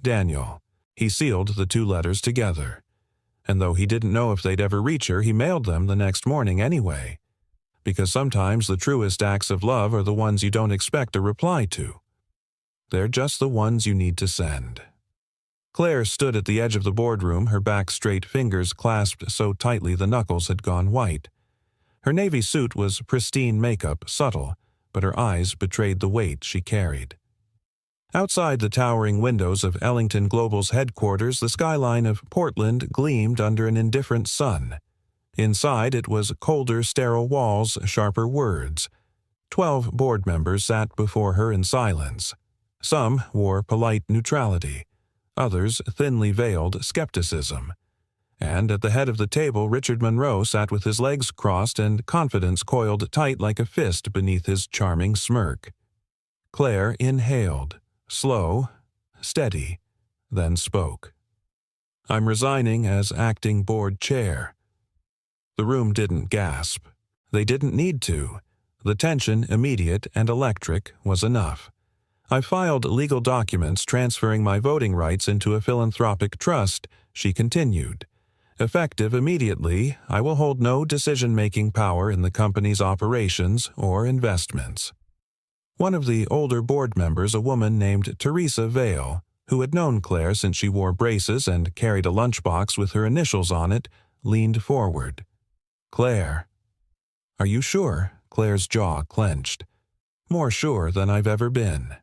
A: Daniel." He sealed the 2 letters together. And though he didn't know if they'd ever reach her, he mailed them the next morning anyway. Because sometimes the truest acts of love are the ones you don't expect a reply to. They're just the ones you need to send. Claire stood at the edge of the boardroom, her back straight, fingers clasped so tightly the knuckles had gone white. Her navy suit was pristine makeup, subtle, but her eyes betrayed the weight she carried. Outside the towering windows of Ellington Global's headquarters, the skyline of Portland gleamed under an indifferent sun. Inside, it was colder, sterile walls, sharper words. 12 board members sat before her in silence. Some wore polite neutrality, others thinly veiled skepticism. And at the head of the table, Richard Monroe sat with his legs crossed and confidence coiled tight like a fist beneath his charming smirk. Claire inhaled. Slow, steady, then spoke. "I'm resigning as acting board chair." The room didn't gasp. They didn't need to. The tension, immediate and electric, was enough. "I filed legal documents transferring my voting rights into a philanthropic trust," she continued. "Effective immediately, I will hold no decision-making power in the company's operations or investments." One of the older board members, a woman named Teresa Vale, who had known Claire since she wore braces and carried a lunchbox with her initials on it, leaned forward. "Claire." "Are you sure?" Claire's jaw clenched. "More sure than I've ever been."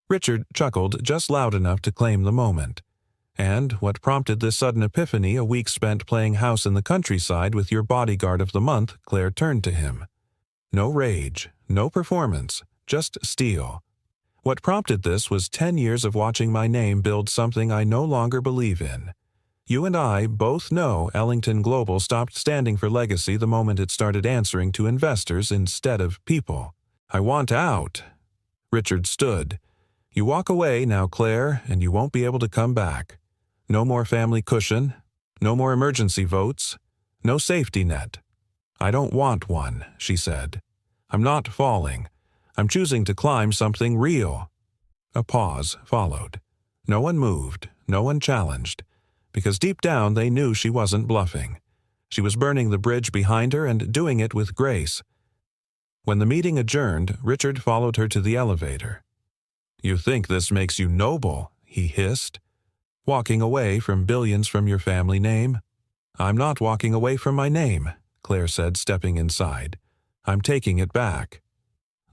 A: Richard chuckled just loud enough to claim the moment. And what prompted this sudden epiphany, a week spent playing house in the countryside with your bodyguard of the month, Claire turned to him. No rage, no performance. Just steel. "What prompted this was 10 years of watching my name build something I no longer believe in. You and I both know Ellington Global stopped standing for legacy the moment it started answering to investors instead of people. I want out." Richard stood. "You walk away now, Claire, and you won't be able to come back. No more family cushion, no more emergency votes, no safety net." "I don't want one," she said. "I'm not falling. I'm choosing to climb something real." A pause followed. No one moved, no one challenged, because deep down they knew she wasn't bluffing. She was burning the bridge behind her and doing it with grace. When the meeting adjourned, Richard followed her to the elevator. "You think this makes you noble," he hissed. "Walking away from billions from your family name?" "I'm not walking away from my name," Claire said, stepping inside. "I'm taking it back."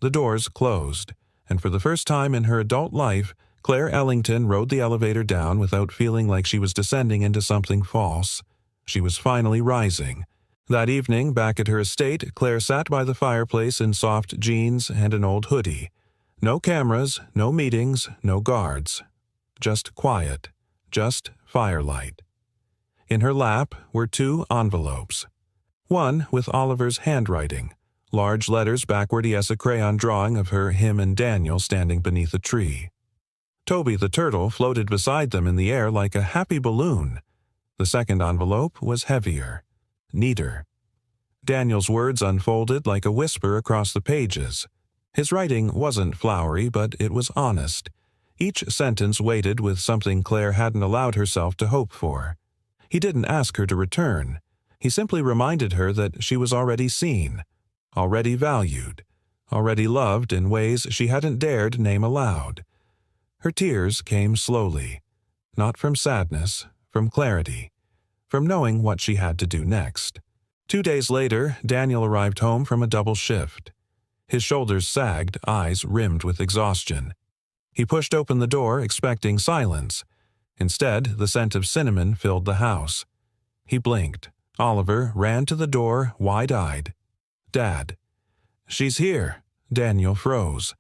A: The doors closed, and for the first time in her adult life, Claire Ellington rode the elevator down without feeling like she was descending into something false. She was finally rising. That evening, back at her estate, Claire sat by the fireplace in soft jeans and an old hoodie. No cameras, no meetings, no guards. Just quiet. Just firelight. In her lap were 2 envelopes. One with Oliver's handwriting, large letters backward as a crayon drawing of him and Daniel standing beneath a tree. Toby the turtle floated beside them in the air like a happy balloon. The second envelope was heavier, neater. Daniel's words unfolded like a whisper across the pages. His writing wasn't flowery, but it was honest. Each sentence weighted with something Claire hadn't allowed herself to hope for. He didn't ask her to return. He simply reminded her that she was already seen, already valued, already loved in ways she hadn't dared name aloud. Her tears came slowly, not from sadness, from clarity, from knowing what she had to do next. 2 days later, Daniel arrived home from a double shift. His shoulders sagged, eyes rimmed with exhaustion. He pushed open the door, expecting silence. Instead, the scent of cinnamon filled the house. He blinked. Oliver ran to the door, wide-eyed. "Dad." "She's here." Daniel froze.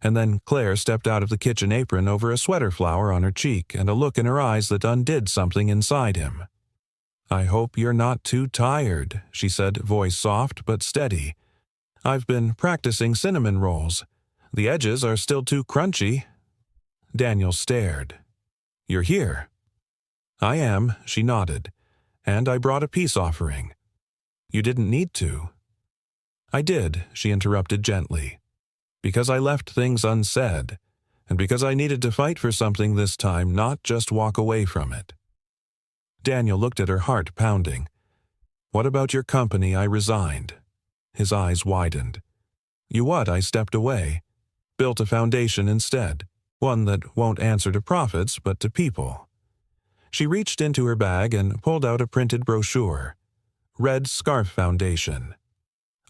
A: And then Claire stepped out of the kitchen apron over a sweater flower on her cheek and a look in her eyes that undid something inside him. "I hope you're not too tired," she said, voice soft but steady. "I've been practicing cinnamon rolls. The edges are still too crunchy." Daniel stared. "You're here." "I am," she nodded. "And I brought a peace offering." "You didn't need to." "I did," she interrupted gently. "Because I left things unsaid, and because I needed to fight for something this time, not just walk away from it." Daniel looked at her, heart pounding. "What about your company I resigned?" His eyes widened. "You what? I stepped away. Built a foundation instead, one that won't answer to profits but to people." She reached into her bag and pulled out a printed brochure. Red Scarf Foundation.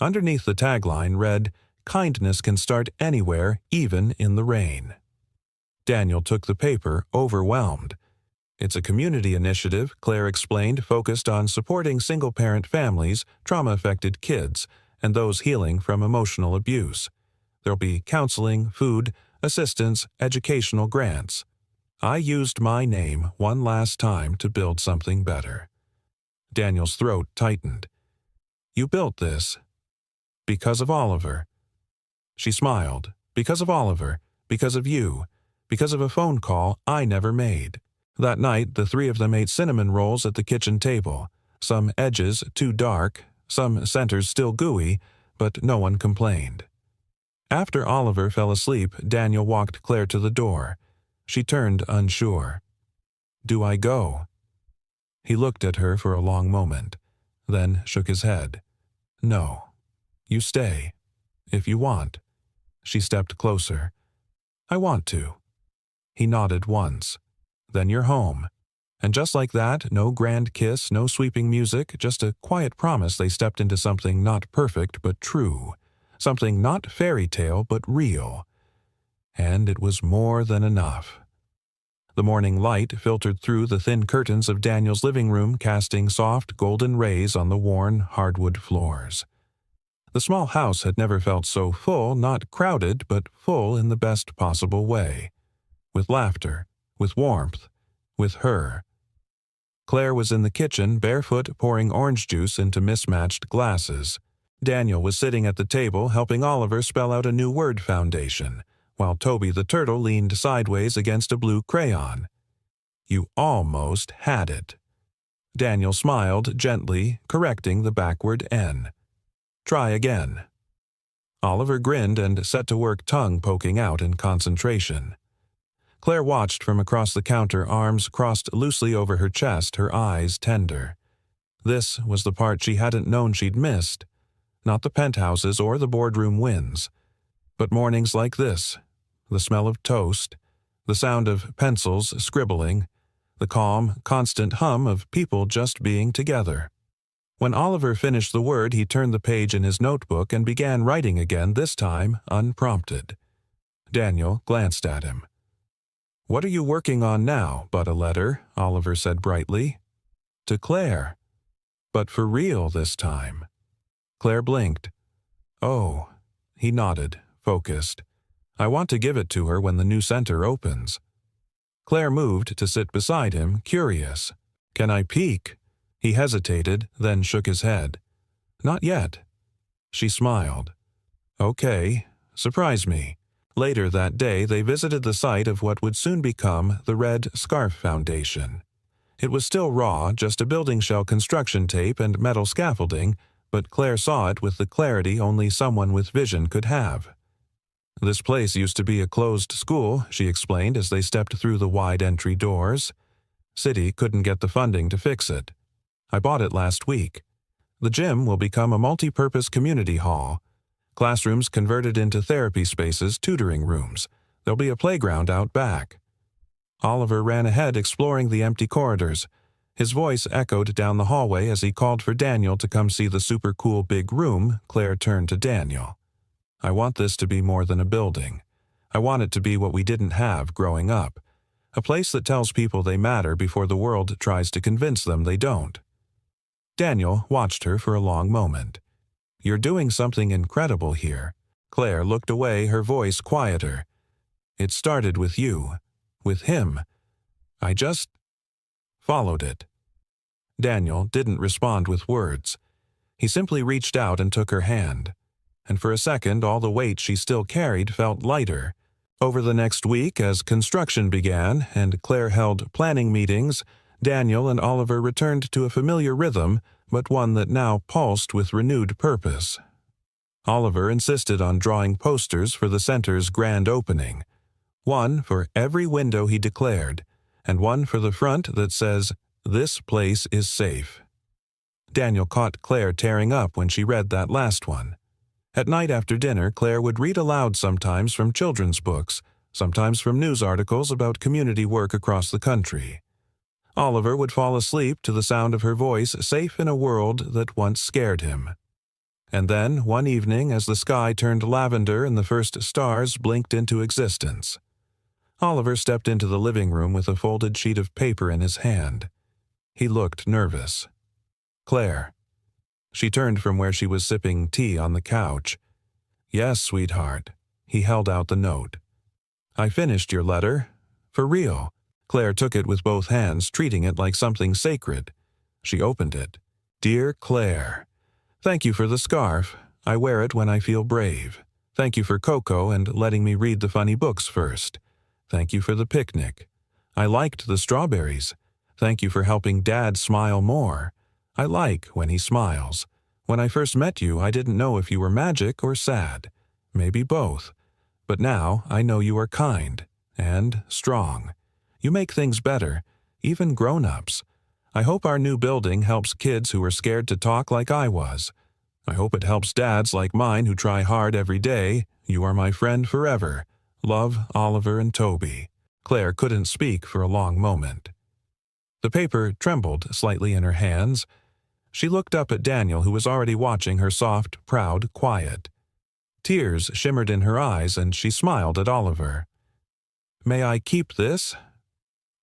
A: Underneath the tagline read, "Kindness can start anywhere, even in the rain." Daniel took the paper, overwhelmed. "It's a community initiative," Claire explained, focused on supporting single-parent families, trauma-affected kids, and those healing from emotional abuse. There'll be counseling, food, assistance, educational grants. I used my name one last time to build something better. Daniel's throat tightened. "You built this because of Oliver." She smiled. "Because of Oliver, because of you, because of a phone call I never made." That night, the 3 of them ate cinnamon rolls at the kitchen table, some edges too dark, some centers still gooey, but no one complained. After Oliver fell asleep, Daniel walked Claire to the door. She turned unsure. "Do I go?" He looked at her for a long moment, then shook his head. "No. You stay. If you want." She stepped closer. "I want to." He nodded once. "Then you're home." And just like that, no grand kiss, no sweeping music, just a quiet promise they stepped into something not perfect but true. Something not fairy tale but real. And it was more than enough. The morning light filtered through the thin curtains of Daniel's living room, casting soft golden rays on the worn hardwood floors. The small house had never felt so full, not crowded, but full in the best possible way. With laughter, with warmth, with her. Claire was in the kitchen, barefoot, pouring orange juice into mismatched glasses. Daniel was sitting at the table, helping Oliver spell out a new word foundation, while Toby the turtle leaned sideways against a blue crayon. "You almost had it." Daniel smiled gently, correcting the backward N. "Try again." Oliver grinned and set to work, tongue poking out in concentration. Claire watched from across the counter, arms crossed loosely over her chest, her eyes tender. This was the part she hadn't known she'd missed. Not the penthouses or the boardroom wins, but mornings like this, the smell of toast, the sound of pencils scribbling, the calm, constant hum of people just being together. When Oliver finished the word, he turned the page in his notebook and began writing again, this time unprompted. Daniel glanced at him. "What are you working on now, but a letter?" Oliver said brightly. "To Claire. But for real this time." Claire blinked. "Oh." He nodded, focused. "I want to give it to her when the new center opens." Claire moved to sit beside him, curious. "Can I peek?" He hesitated, then shook his head. Not yet. She smiled. Okay, surprise me. Later that day, they visited the site of what would soon become the Red Scarf Foundation. It was still raw, just a building shell construction tape and metal scaffolding, but Claire saw it with the clarity only someone with vision could have. This place used to be a closed school, she explained as they stepped through the wide entry doors. City couldn't get the funding to fix it. I bought it last week. The gym will become a multi-purpose community hall. Classrooms converted into therapy spaces, tutoring rooms. There'll be a playground out back. Oliver ran ahead exploring the empty corridors. His voice echoed down the hallway as he called for Daniel to come see the super cool big room. Claire turned to Daniel. I want this to be more than a building. I want it to be what we didn't have growing up. A place that tells people they matter before the world tries to convince them they don't. Daniel watched her for a long moment. You're doing something incredible here. Claire looked away, her voice quieter. It started with you. With him. I just followed it. Daniel didn't respond with words. He simply reached out and took her hand. And for a second, all the weight she still carried felt lighter. Over the next week, as construction began and Claire held planning meetings, Daniel and Oliver returned to a familiar rhythm, but one that now pulsed with renewed purpose. Oliver insisted on drawing posters for the center's grand opening. One for every window, he declared, and one for the front that says, "This place is safe." Daniel caught Claire tearing up when she read that last one. At night after dinner, Claire would read aloud sometimes from children's books, sometimes from news articles about community work across the country. Oliver would fall asleep to the sound of her voice, safe in a world that once scared him. And then, one evening, as the sky turned lavender and the first stars blinked into existence, Oliver stepped into the living room with a folded sheet of paper in his hand. He looked nervous. Claire. She turned from where she was sipping tea on the couch. Yes, sweetheart. He held out the note. I finished your letter. For real. Claire took it with both hands, treating it like something sacred. She opened it. Dear Claire, thank you for the scarf. I wear it when I feel brave. Thank you for Coco and letting me read the funny books first. Thank you for the picnic. I liked the strawberries. Thank you for helping Dad smile more. I like when he smiles. When I first met you, I didn't know if you were magic or sad. Maybe both. But now I know you are kind and strong. You make things better, even grown-ups. I hope our new building helps kids who are scared to talk like I was. I hope it helps dads like mine who try hard every day. You are my friend forever. Love, Oliver and Toby. Claire couldn't speak for a long moment. The paper trembled slightly in her hands. She looked up at Daniel, who was already watching her soft, proud quiet. Tears shimmered in her eyes, and she smiled at Oliver. May I keep this?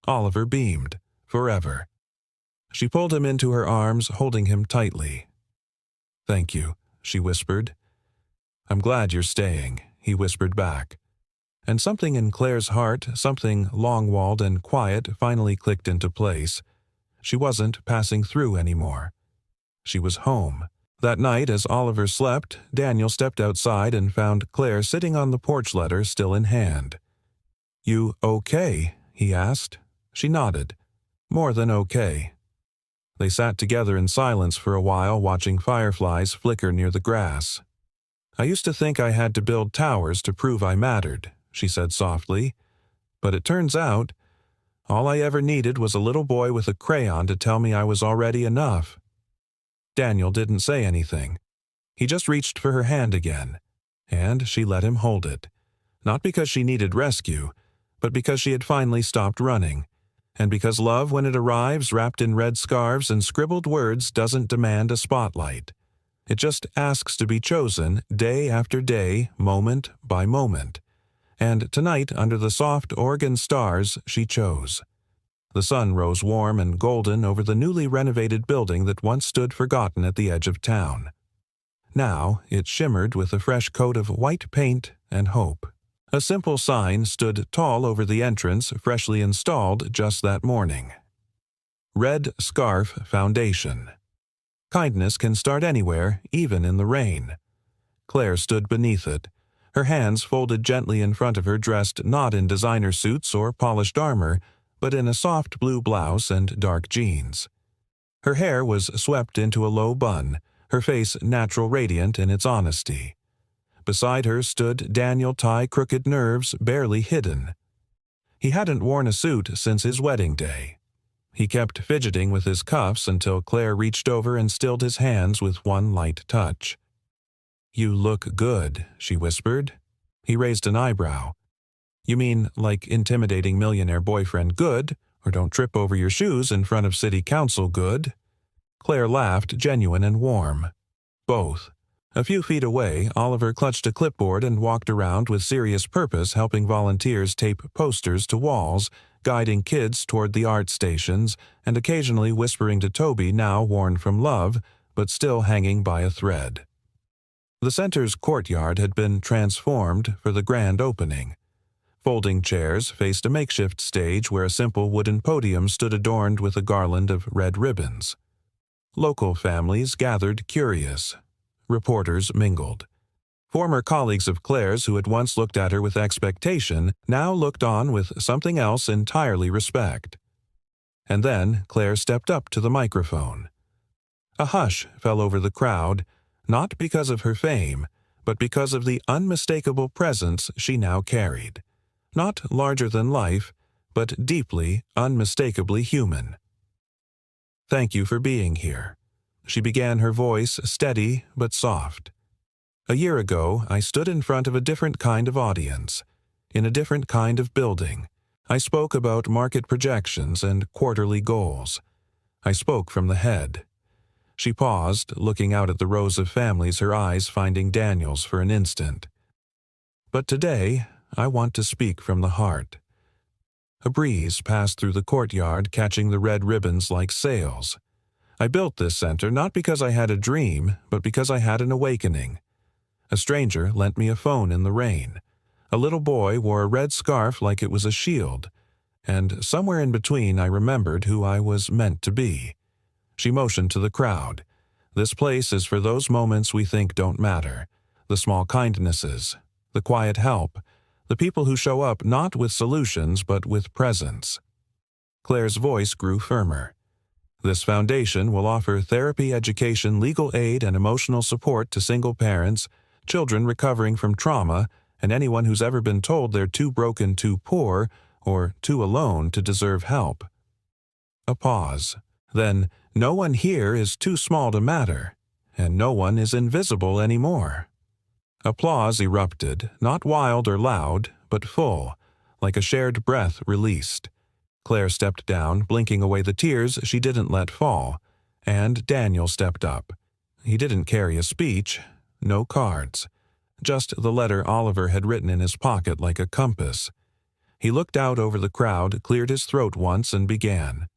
A: Oliver beamed. Forever. She pulled him into her arms, holding him tightly. Thank you, she whispered. I'm glad you're staying, he whispered back. And something in Claire's heart, something long-walled and quiet, finally clicked into place. She wasn't passing through anymore. She was home. That night, as Oliver slept, Daniel stepped outside and found Claire sitting on the porch letter still in hand. You okay? He asked. She nodded. More than okay. They sat together in silence for a while, watching fireflies flicker near the grass. I used to think I had to build towers to prove I mattered, she said softly. But it turns out, all I ever needed was a little boy with a crayon to tell me I was already enough. Daniel didn't say anything. He just reached for her hand again, and she let him hold it. Not because she needed rescue, but because she had finally stopped running. And because love, when it arrives wrapped in red scarves and scribbled words, doesn't demand a spotlight. It just asks to be chosen day after day, moment by moment. And tonight, under the soft Oregon stars, she chose. The sun rose warm and golden over the newly renovated building that once stood forgotten at the edge of town. Now it shimmered with a fresh coat of white paint and hope. A simple sign stood tall over the entrance, freshly installed just that morning. Red Scarf Foundation. Kindness can start anywhere, even in the rain. Claire stood beneath it, her hands folded gently in front of her, dressed not in designer suits or polished armor, but in a soft blue blouse and dark jeans. Her hair was swept into a low bun, her face natural radiant in its honesty. Beside her stood Daniel Ty, crooked nerves barely hidden. He hadn't worn a suit since his wedding day. He kept fidgeting with his cuffs until Claire reached over and stilled his hands with one light touch. "You look good," she whispered. He raised an eyebrow. "You mean like intimidating millionaire boyfriend good, or don't trip over your shoes in front of city council good?" Claire laughed, genuine and warm. "Both." A few feet away, Oliver clutched a clipboard and walked around with serious purpose, helping volunteers tape posters to walls, guiding kids toward the art stations, and occasionally whispering to Toby, now worn from love, but still hanging by a thread. The center's courtyard had been transformed for the grand opening. Folding chairs faced a makeshift stage where a simple wooden podium stood adorned with a garland of red ribbons. Local families gathered curious. Reporters mingled. Former colleagues of Claire's who had once looked at her with expectation now looked on with something else entirely respect. And then Claire stepped up to the microphone. A hush fell over the crowd, not because of her fame, but because of the unmistakable presence she now carried. Not larger than life, but deeply, unmistakably human. "Thank you for being here." She began, her voice steady but soft. "A year ago, I stood in front of a different kind of audience, in a different kind of building. I spoke about market projections and quarterly goals. I spoke from the head." She paused, looking out at the rows of families, her eyes finding Daniel's for an instant. "But today, I want to speak from the heart." A breeze passed through the courtyard, catching the red ribbons like sails. "I built this center not because I had a dream, but because I had an awakening. A stranger lent me a phone in the rain. A little boy wore a red scarf like it was a shield. And somewhere in between I remembered who I was meant to be." She motioned to the crowd. "This place is for those moments we think don't matter. The small kindnesses, the quiet help, the people who show up not with solutions but with presence." Claire's voice grew firmer. "This foundation will offer therapy, education, legal aid, and emotional support to single parents, children recovering from trauma, and anyone who's ever been told they're too broken, too poor, or too alone to deserve help." A pause. Then, "No one here is too small to matter, and no one is invisible anymore." Applause erupted, not wild or loud, but full, like a shared breath released. Claire stepped down, blinking away the tears she didn't let fall, and Daniel stepped up. He didn't carry a speech, no cards, just the letter Oliver had written in his pocket like a compass. He looked out over the crowd, cleared his throat once, and began.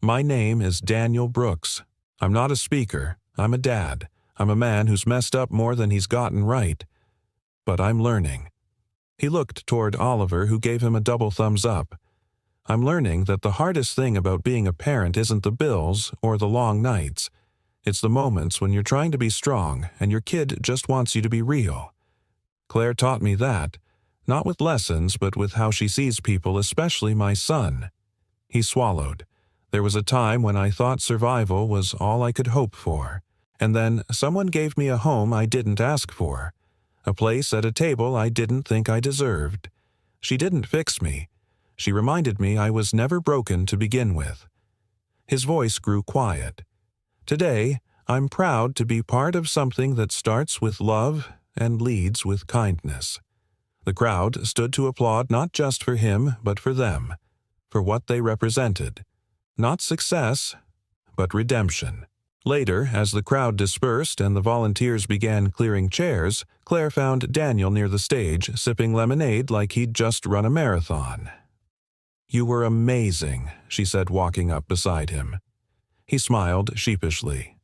A: "My name is Daniel Brooks. I'm not a speaker. I'm a dad. I'm a man who's messed up more than he's gotten right. But I'm learning." He looked toward Oliver, who gave him a double thumbs up. "I'm learning that the hardest thing about being a parent isn't the bills or the long nights. It's the moments when you're trying to be strong and your kid just wants you to be real. Claire taught me that, not with lessons, but with how she sees people, especially my son." He swallowed. "There was a time when I thought survival was all I could hope for. And then someone gave me a home I didn't ask for. A place at a table I didn't think I deserved. She didn't fix me. She reminded me I was never broken to begin with." His voice grew quiet. "Today, I'm proud to be part of something that starts with love and leads with kindness." The crowd stood to applaud not just for him, but for them, for what they represented. Not success, but redemption. Later, as the crowd dispersed and the volunteers began clearing chairs, Claire found Daniel near the stage, sipping lemonade like he'd just run a marathon. "You were amazing," she said, walking up beside him. He smiled sheepishly.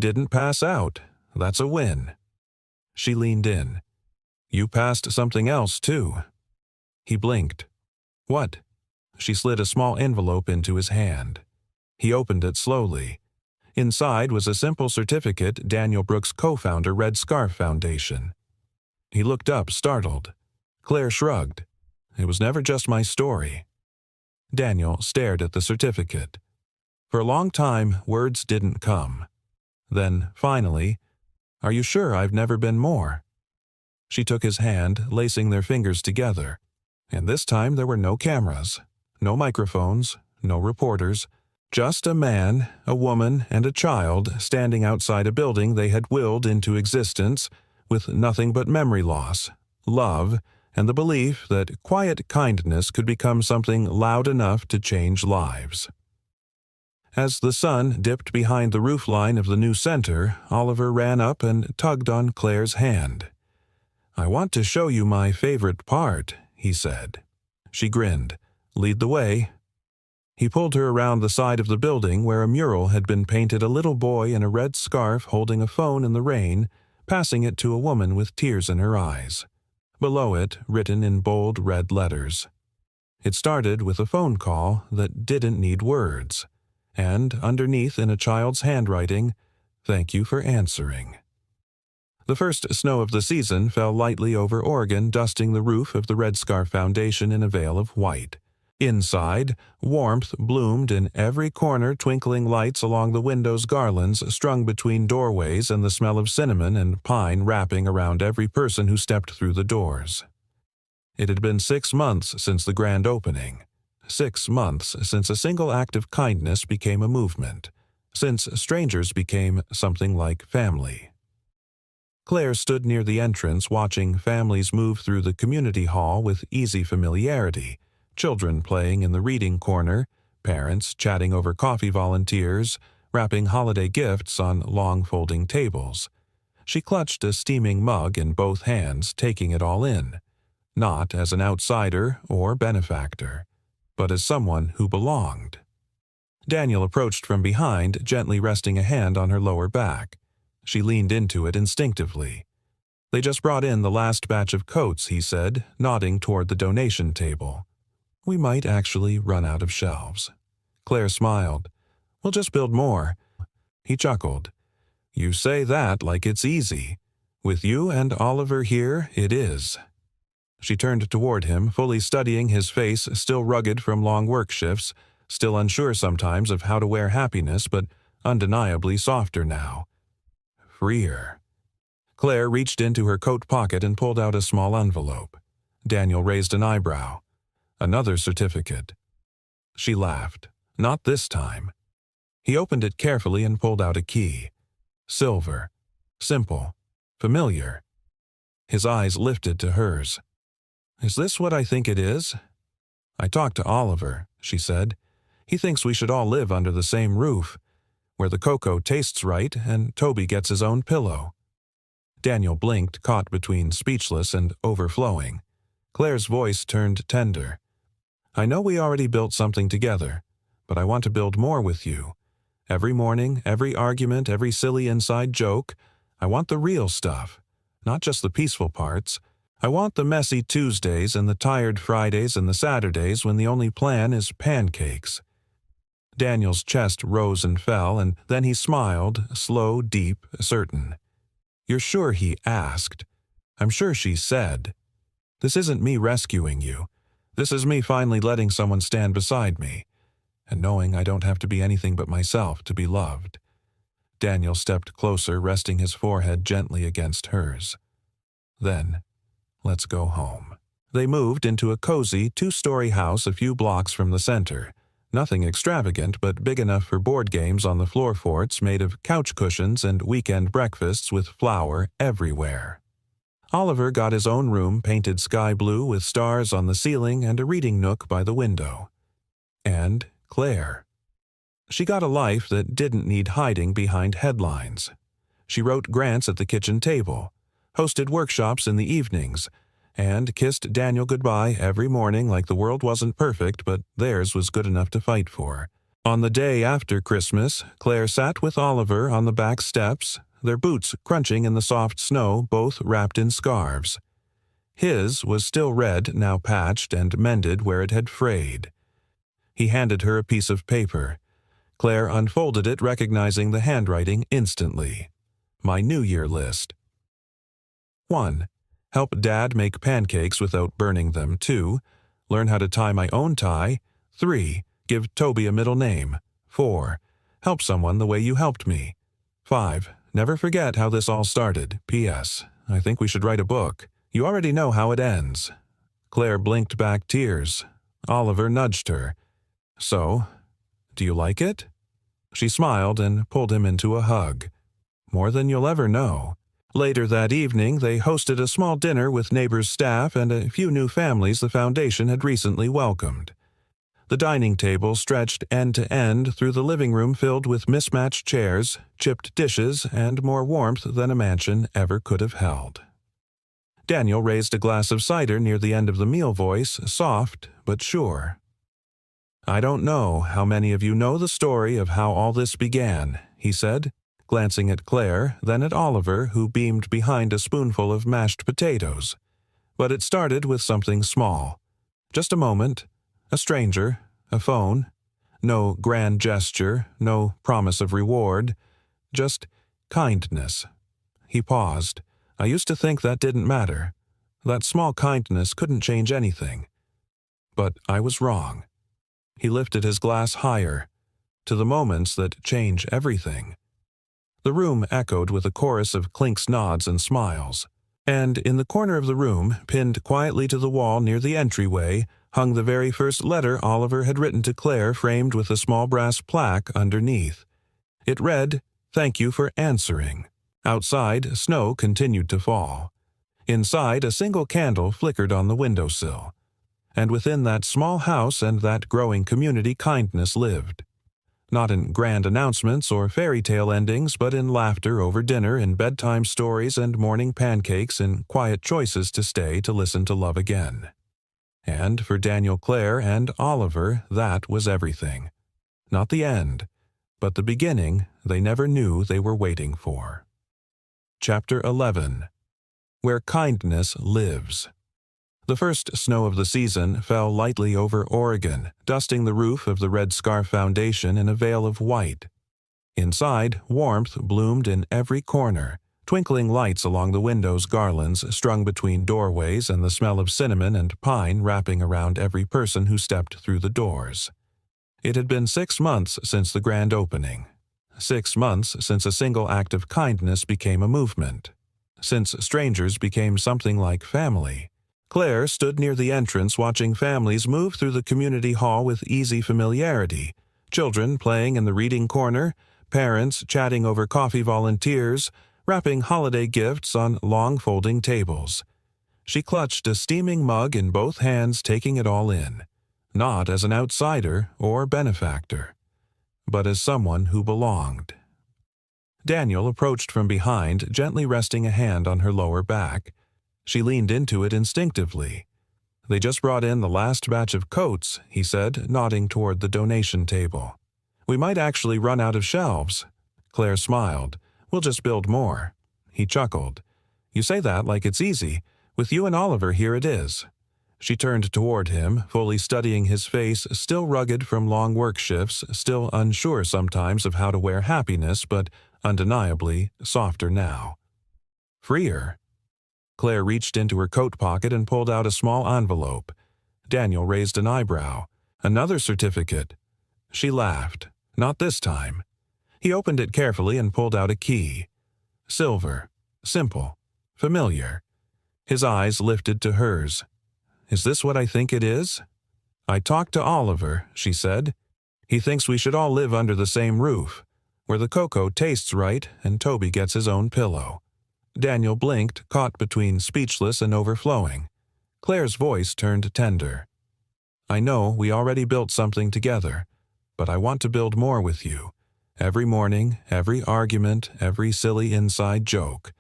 A: "Didn't pass out. That's a win." She leaned in. "You passed something else, too." He blinked. "What?" She slid a small envelope into his hand. He opened it slowly. Inside was a simple certificate Daniel Brooks' co-founder Red Scarf Foundation. He looked up, startled. Claire shrugged. It was never just my story. Daniel stared at the certificate. For a long time, words didn't come. Then, finally, "Are you sure I've never been more?" She took his hand, lacing their fingers together. And this time there were no cameras, no microphones, no reporters, just a man, a woman, and a child standing outside a building they had willed into existence with nothing but memory loss, love, and the belief that quiet kindness could become something loud enough to change lives. As the sun dipped behind the roofline of the new center, Oliver ran up and tugged on Claire's hand. "I want to show you my favorite part," he said. She grinned. "Lead the way." He pulled her around the side of the building where a mural had been painted, a little boy in a red scarf holding a phone in the rain, passing it to a woman with tears in her eyes. Below it, written in bold red letters. It started with a phone call that didn't need words, and underneath in a child's handwriting, "Thank you for answering." The first snow of the season fell lightly over Oregon, dusting the roof of the Red Scarf Foundation in a veil of white. Inside, warmth bloomed in every corner, twinkling lights along the windows, garlands strung between doorways, and the smell of cinnamon and pine wrapping around every person who stepped through the doors. It had been 6 months since the grand opening. 6 months since a single act of kindness became a movement, since strangers became something like family. Claire stood near the entrance watching families move through the community hall with easy familiarity, children playing in the reading corner, parents chatting over coffee volunteers, wrapping holiday gifts on long folding tables. She clutched a steaming mug in both hands, taking it all in, not as an outsider or benefactor, but as someone who belonged. Daniel approached from behind, gently resting a hand on her lower back. She leaned into it instinctively. "They just brought in the last batch of coats," he said, nodding toward the donation table. "We might actually run out of shelves." Claire smiled. "We'll just build more." He chuckled. "You say that like it's easy. With you and Oliver here, it is." She turned toward him, fully studying his face, still rugged from long work shifts, still unsure sometimes of how to wear happiness, but undeniably softer now. Freer. Claire reached into her coat pocket and pulled out a small envelope. Daniel raised an eyebrow. "Another certificate." She laughed. "Not this time." He opened it carefully and pulled out a key. Silver. Simple. Familiar. His eyes lifted to hers. "Is this what I think it is?" "I talked to Oliver," she said. "He thinks we should all live under the same roof, where the cocoa tastes right and Toby gets his own pillow." Daniel blinked, caught between speechless and overflowing. Claire's voice turned tender. "I know we already built something together, but I want to build more with you. Every morning, every argument, every silly inside joke, I want the real stuff, not just the peaceful parts. I want the messy Tuesdays and the tired Fridays and the Saturdays when the only plan is pancakes." Daniel's chest rose and fell, and then he smiled, slow, deep, certain. "You're sure?" he asked. "I'm sure," she said. "This isn't me rescuing you. This is me finally letting someone stand beside me, and knowing I don't have to be anything but myself to be loved." Daniel stepped closer, resting his forehead gently against hers. "Then, let's go home." They moved into a cozy 2-story house a few blocks from the center. Nothing extravagant, but big enough for board games on the floor forts made of couch cushions and weekend breakfasts with flour everywhere. Oliver got his own room painted sky blue with stars on the ceiling and a reading nook by the window. And Claire. She got a life that didn't need hiding behind headlines. She wrote grants at the kitchen table, hosted workshops in the evenings, and kissed Daniel goodbye every morning like the world wasn't perfect, but theirs was good enough to fight for. On the day after Christmas, Claire sat with Oliver on the back steps, their boots crunching in the soft snow, both wrapped in scarves. His was still red, now patched and mended where it had frayed. He handed her a piece of paper. Claire unfolded it, recognizing the handwriting instantly. My New Year list. 1. Help Dad make pancakes without burning them. 2. Learn how to tie my own tie. 3. Give Toby a middle name. 4. Help someone the way you helped me. 5. Never forget how this all started. P.S. I think we should write a book. You already know how it ends. Claire blinked back tears. Oliver nudged her. So, do you like it? She smiled and pulled him into a hug. More than you'll ever know. Later that evening, they hosted a small dinner with neighbors' staff and a few new families the foundation had recently welcomed. The dining table stretched end to end through the living room filled with mismatched chairs, chipped dishes, and more warmth than a mansion ever could have held. Daniel raised a glass of cider near the end of the meal, voice soft but sure. I don't know how many of you know the story of how all this began, he said, glancing at Claire, then at Oliver, who beamed behind a spoonful of mashed potatoes. But it started with something small. Just a moment, a stranger, a phone. No grand gesture, no promise of reward, just kindness. He paused. I used to think that didn't matter. That small kindness couldn't change anything. But I was wrong. He lifted his glass higher, to the moments that change everything. The room echoed with a chorus of Clink's nods and smiles. And in the corner of the room, pinned quietly to the wall near the entryway, hung the very first letter Oliver had written to Claire, framed with a small brass plaque underneath. It read, "Thank you for answering." Outside, snow continued to fall. Inside, a single candle flickered on the windowsill. And within that small house and that growing community, kindness lived. Not in grand announcements or fairy tale endings, but in laughter over dinner, in bedtime stories and morning pancakes, in quiet choices to stay to listen to love again. And for Daniel, Claire, and Oliver, that was everything. Not the end, but the beginning they never knew they were waiting for. Chapter 11. Where Kindness Lives. The first snow of the season fell lightly over Oregon, dusting the roof of the Red Scarf Foundation in a veil of white. Inside, warmth bloomed in every corner, twinkling lights along the windows, garlands strung between doorways, and the smell of cinnamon and pine wrapping around every person who stepped through the doors. It had been 6 months since the grand opening. 6 months since a single act of kindness became a movement. Since strangers became something like family. Claire stood near the entrance watching families move through the community hall with easy familiarity, children playing in the reading corner, parents chatting over coffee volunteers, wrapping holiday gifts on long folding tables. She clutched a steaming mug in both hands, taking it all in, not as an outsider or benefactor, but as someone who belonged. Daniel approached from behind, gently resting a hand on her lower back. She leaned into it instinctively. They just brought in the last batch of coats, he said, nodding toward the donation table. We might actually run out of shelves. Claire smiled. We'll just build more. He chuckled. You say that like it's easy. With you and Oliver, here it is. She turned toward him, fully studying his face, still rugged from long work shifts, still unsure sometimes of how to wear happiness, but undeniably softer now. Freer. Claire reached into her coat pocket and pulled out a small envelope. Daniel raised an eyebrow. Another certificate. She laughed. Not this time. He opened it carefully and pulled out a key. Silver. Simple. Familiar. His eyes lifted to hers. Is this what I think it is? I talked to Oliver, she said. He thinks we should all live under the same roof, where the cocoa tastes right and Toby gets his own pillow. Daniel blinked, caught between speechless and overflowing. Claire's voice turned tender. I know we already built something together, but I want to build more with you. Every morning, every argument, every silly inside joke.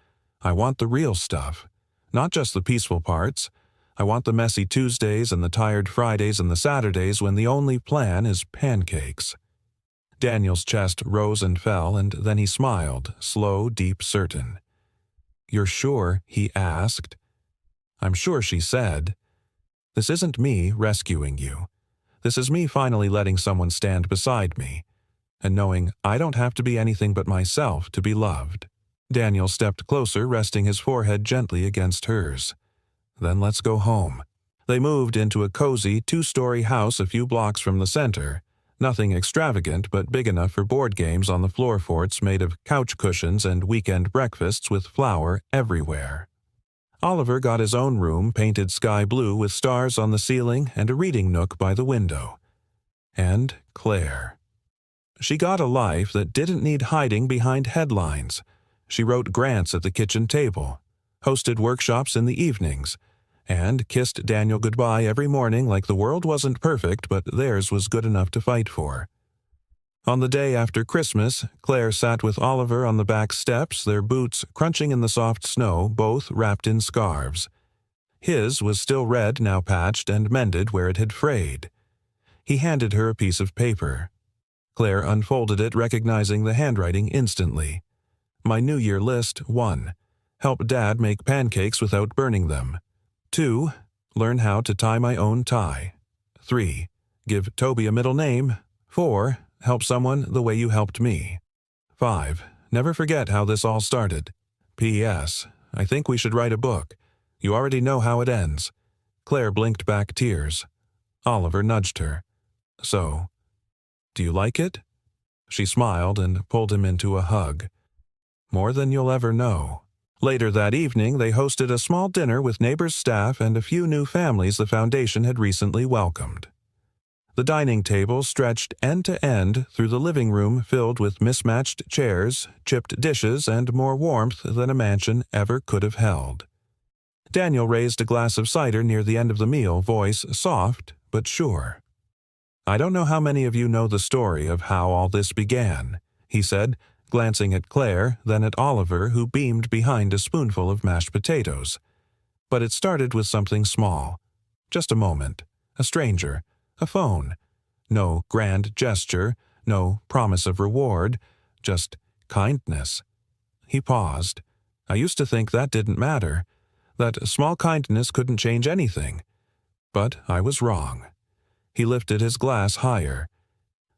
A: I want the real stuff, not just the peaceful parts. I want the messy Tuesdays and the tired Fridays and the Saturdays when the only plan is pancakes. Daniel's chest rose and fell, and then he smiled, slow, deep, certain. You're sure? He asked. I'm sure, she said. This isn't me rescuing you. This is me finally letting someone stand beside me. and knowing I don't have to be anything but myself to be loved. Daniel stepped closer, resting his forehead gently against hers. Then let's go home. They moved into a cozy, 2-story house a few blocks from the center. Nothing extravagant, but big enough for board games on the floor forts made of couch cushions and weekend breakfasts with flour everywhere. Oliver got his own room painted sky blue with stars on the ceiling and a reading nook by the window. And Claire. She got a life that didn't need hiding behind headlines. She wrote grants at the kitchen table, hosted workshops in the evenings, and kissed Daniel goodbye every morning like the world wasn't perfect, but theirs was good enough to fight for. On the day after Christmas, Claire sat with Oliver on the back steps, their boots crunching in the soft snow, both wrapped in scarves. His was still red, now patched and mended where it had frayed. He handed her a piece of paper. Claire unfolded it, recognizing the handwriting instantly. My New Year list: 1. Help Dad make pancakes without burning them. 2. Learn how to tie my own tie. 3. Give Toby a middle name. 4. Help someone the way you helped me. 5. Never forget how this all started. P.S. I think we should write a book. You already know how it ends. Claire blinked back tears. Oliver nudged her. So, do you like it? She smiled and pulled him into a hug. More than you'll ever know. Later that evening, they hosted a small dinner with neighbors' staff and a few new families the foundation had recently welcomed. The dining table stretched end to end through the living room filled with mismatched chairs, chipped dishes, and more warmth than a mansion ever could have held. Daniel raised a glass of cider near the end of the meal, voice soft but sure. I don't know how many of you know the story of how all this began, he said, glancing at Claire, then at Oliver, who beamed behind a spoonful of mashed potatoes. But it started with something small. Just a moment. A stranger. A phone. No grand gesture, no promise of reward, just kindness. He paused. I used to think that didn't matter, that small kindness couldn't change anything. But I was wrong. He lifted his glass higher.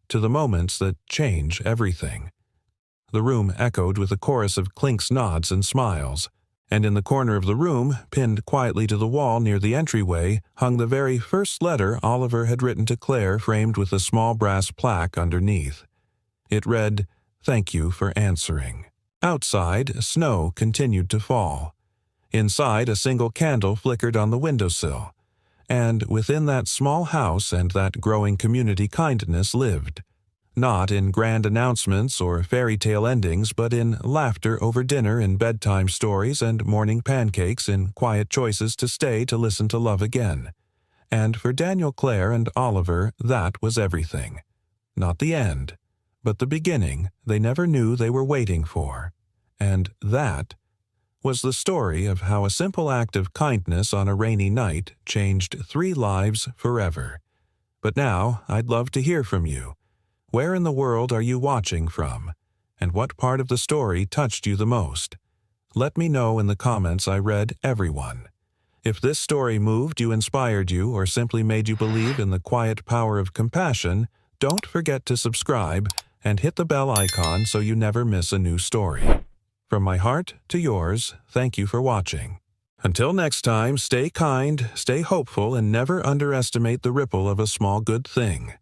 A: To the moments that change everything. The room echoed with a chorus of Clink's nods and smiles. And in the corner of the room, pinned quietly to the wall near the entryway, hung the very first letter Oliver had written to Claire, framed with a small brass plaque underneath. It read, "Thank you for answering." Outside, snow continued to fall. Inside, a single candle flickered on the windowsill. And within that small house and that growing community kindness lived. Not in grand announcements or fairy tale endings, but in laughter over dinner, in bedtime stories and morning pancakes, in quiet choices to stay to listen to love again. And for Daniel, Claire, and Oliver, that was everything. Not the end, but the beginning they never knew they were waiting for. And that was the story of how a simple act of kindness on a rainy night changed 3 lives forever. But now I'd love to hear from you. Where in the world are you watching from? And what part of the story touched you the most? Let me know in the comments. I read everyone. If this story moved you, inspired you, or simply made you believe in the quiet power of compassion, don't forget to subscribe and hit the bell icon so you never miss a new story. From my heart to yours, thank you for watching. Until next time, stay kind, stay hopeful, and never underestimate the ripple of a small good thing.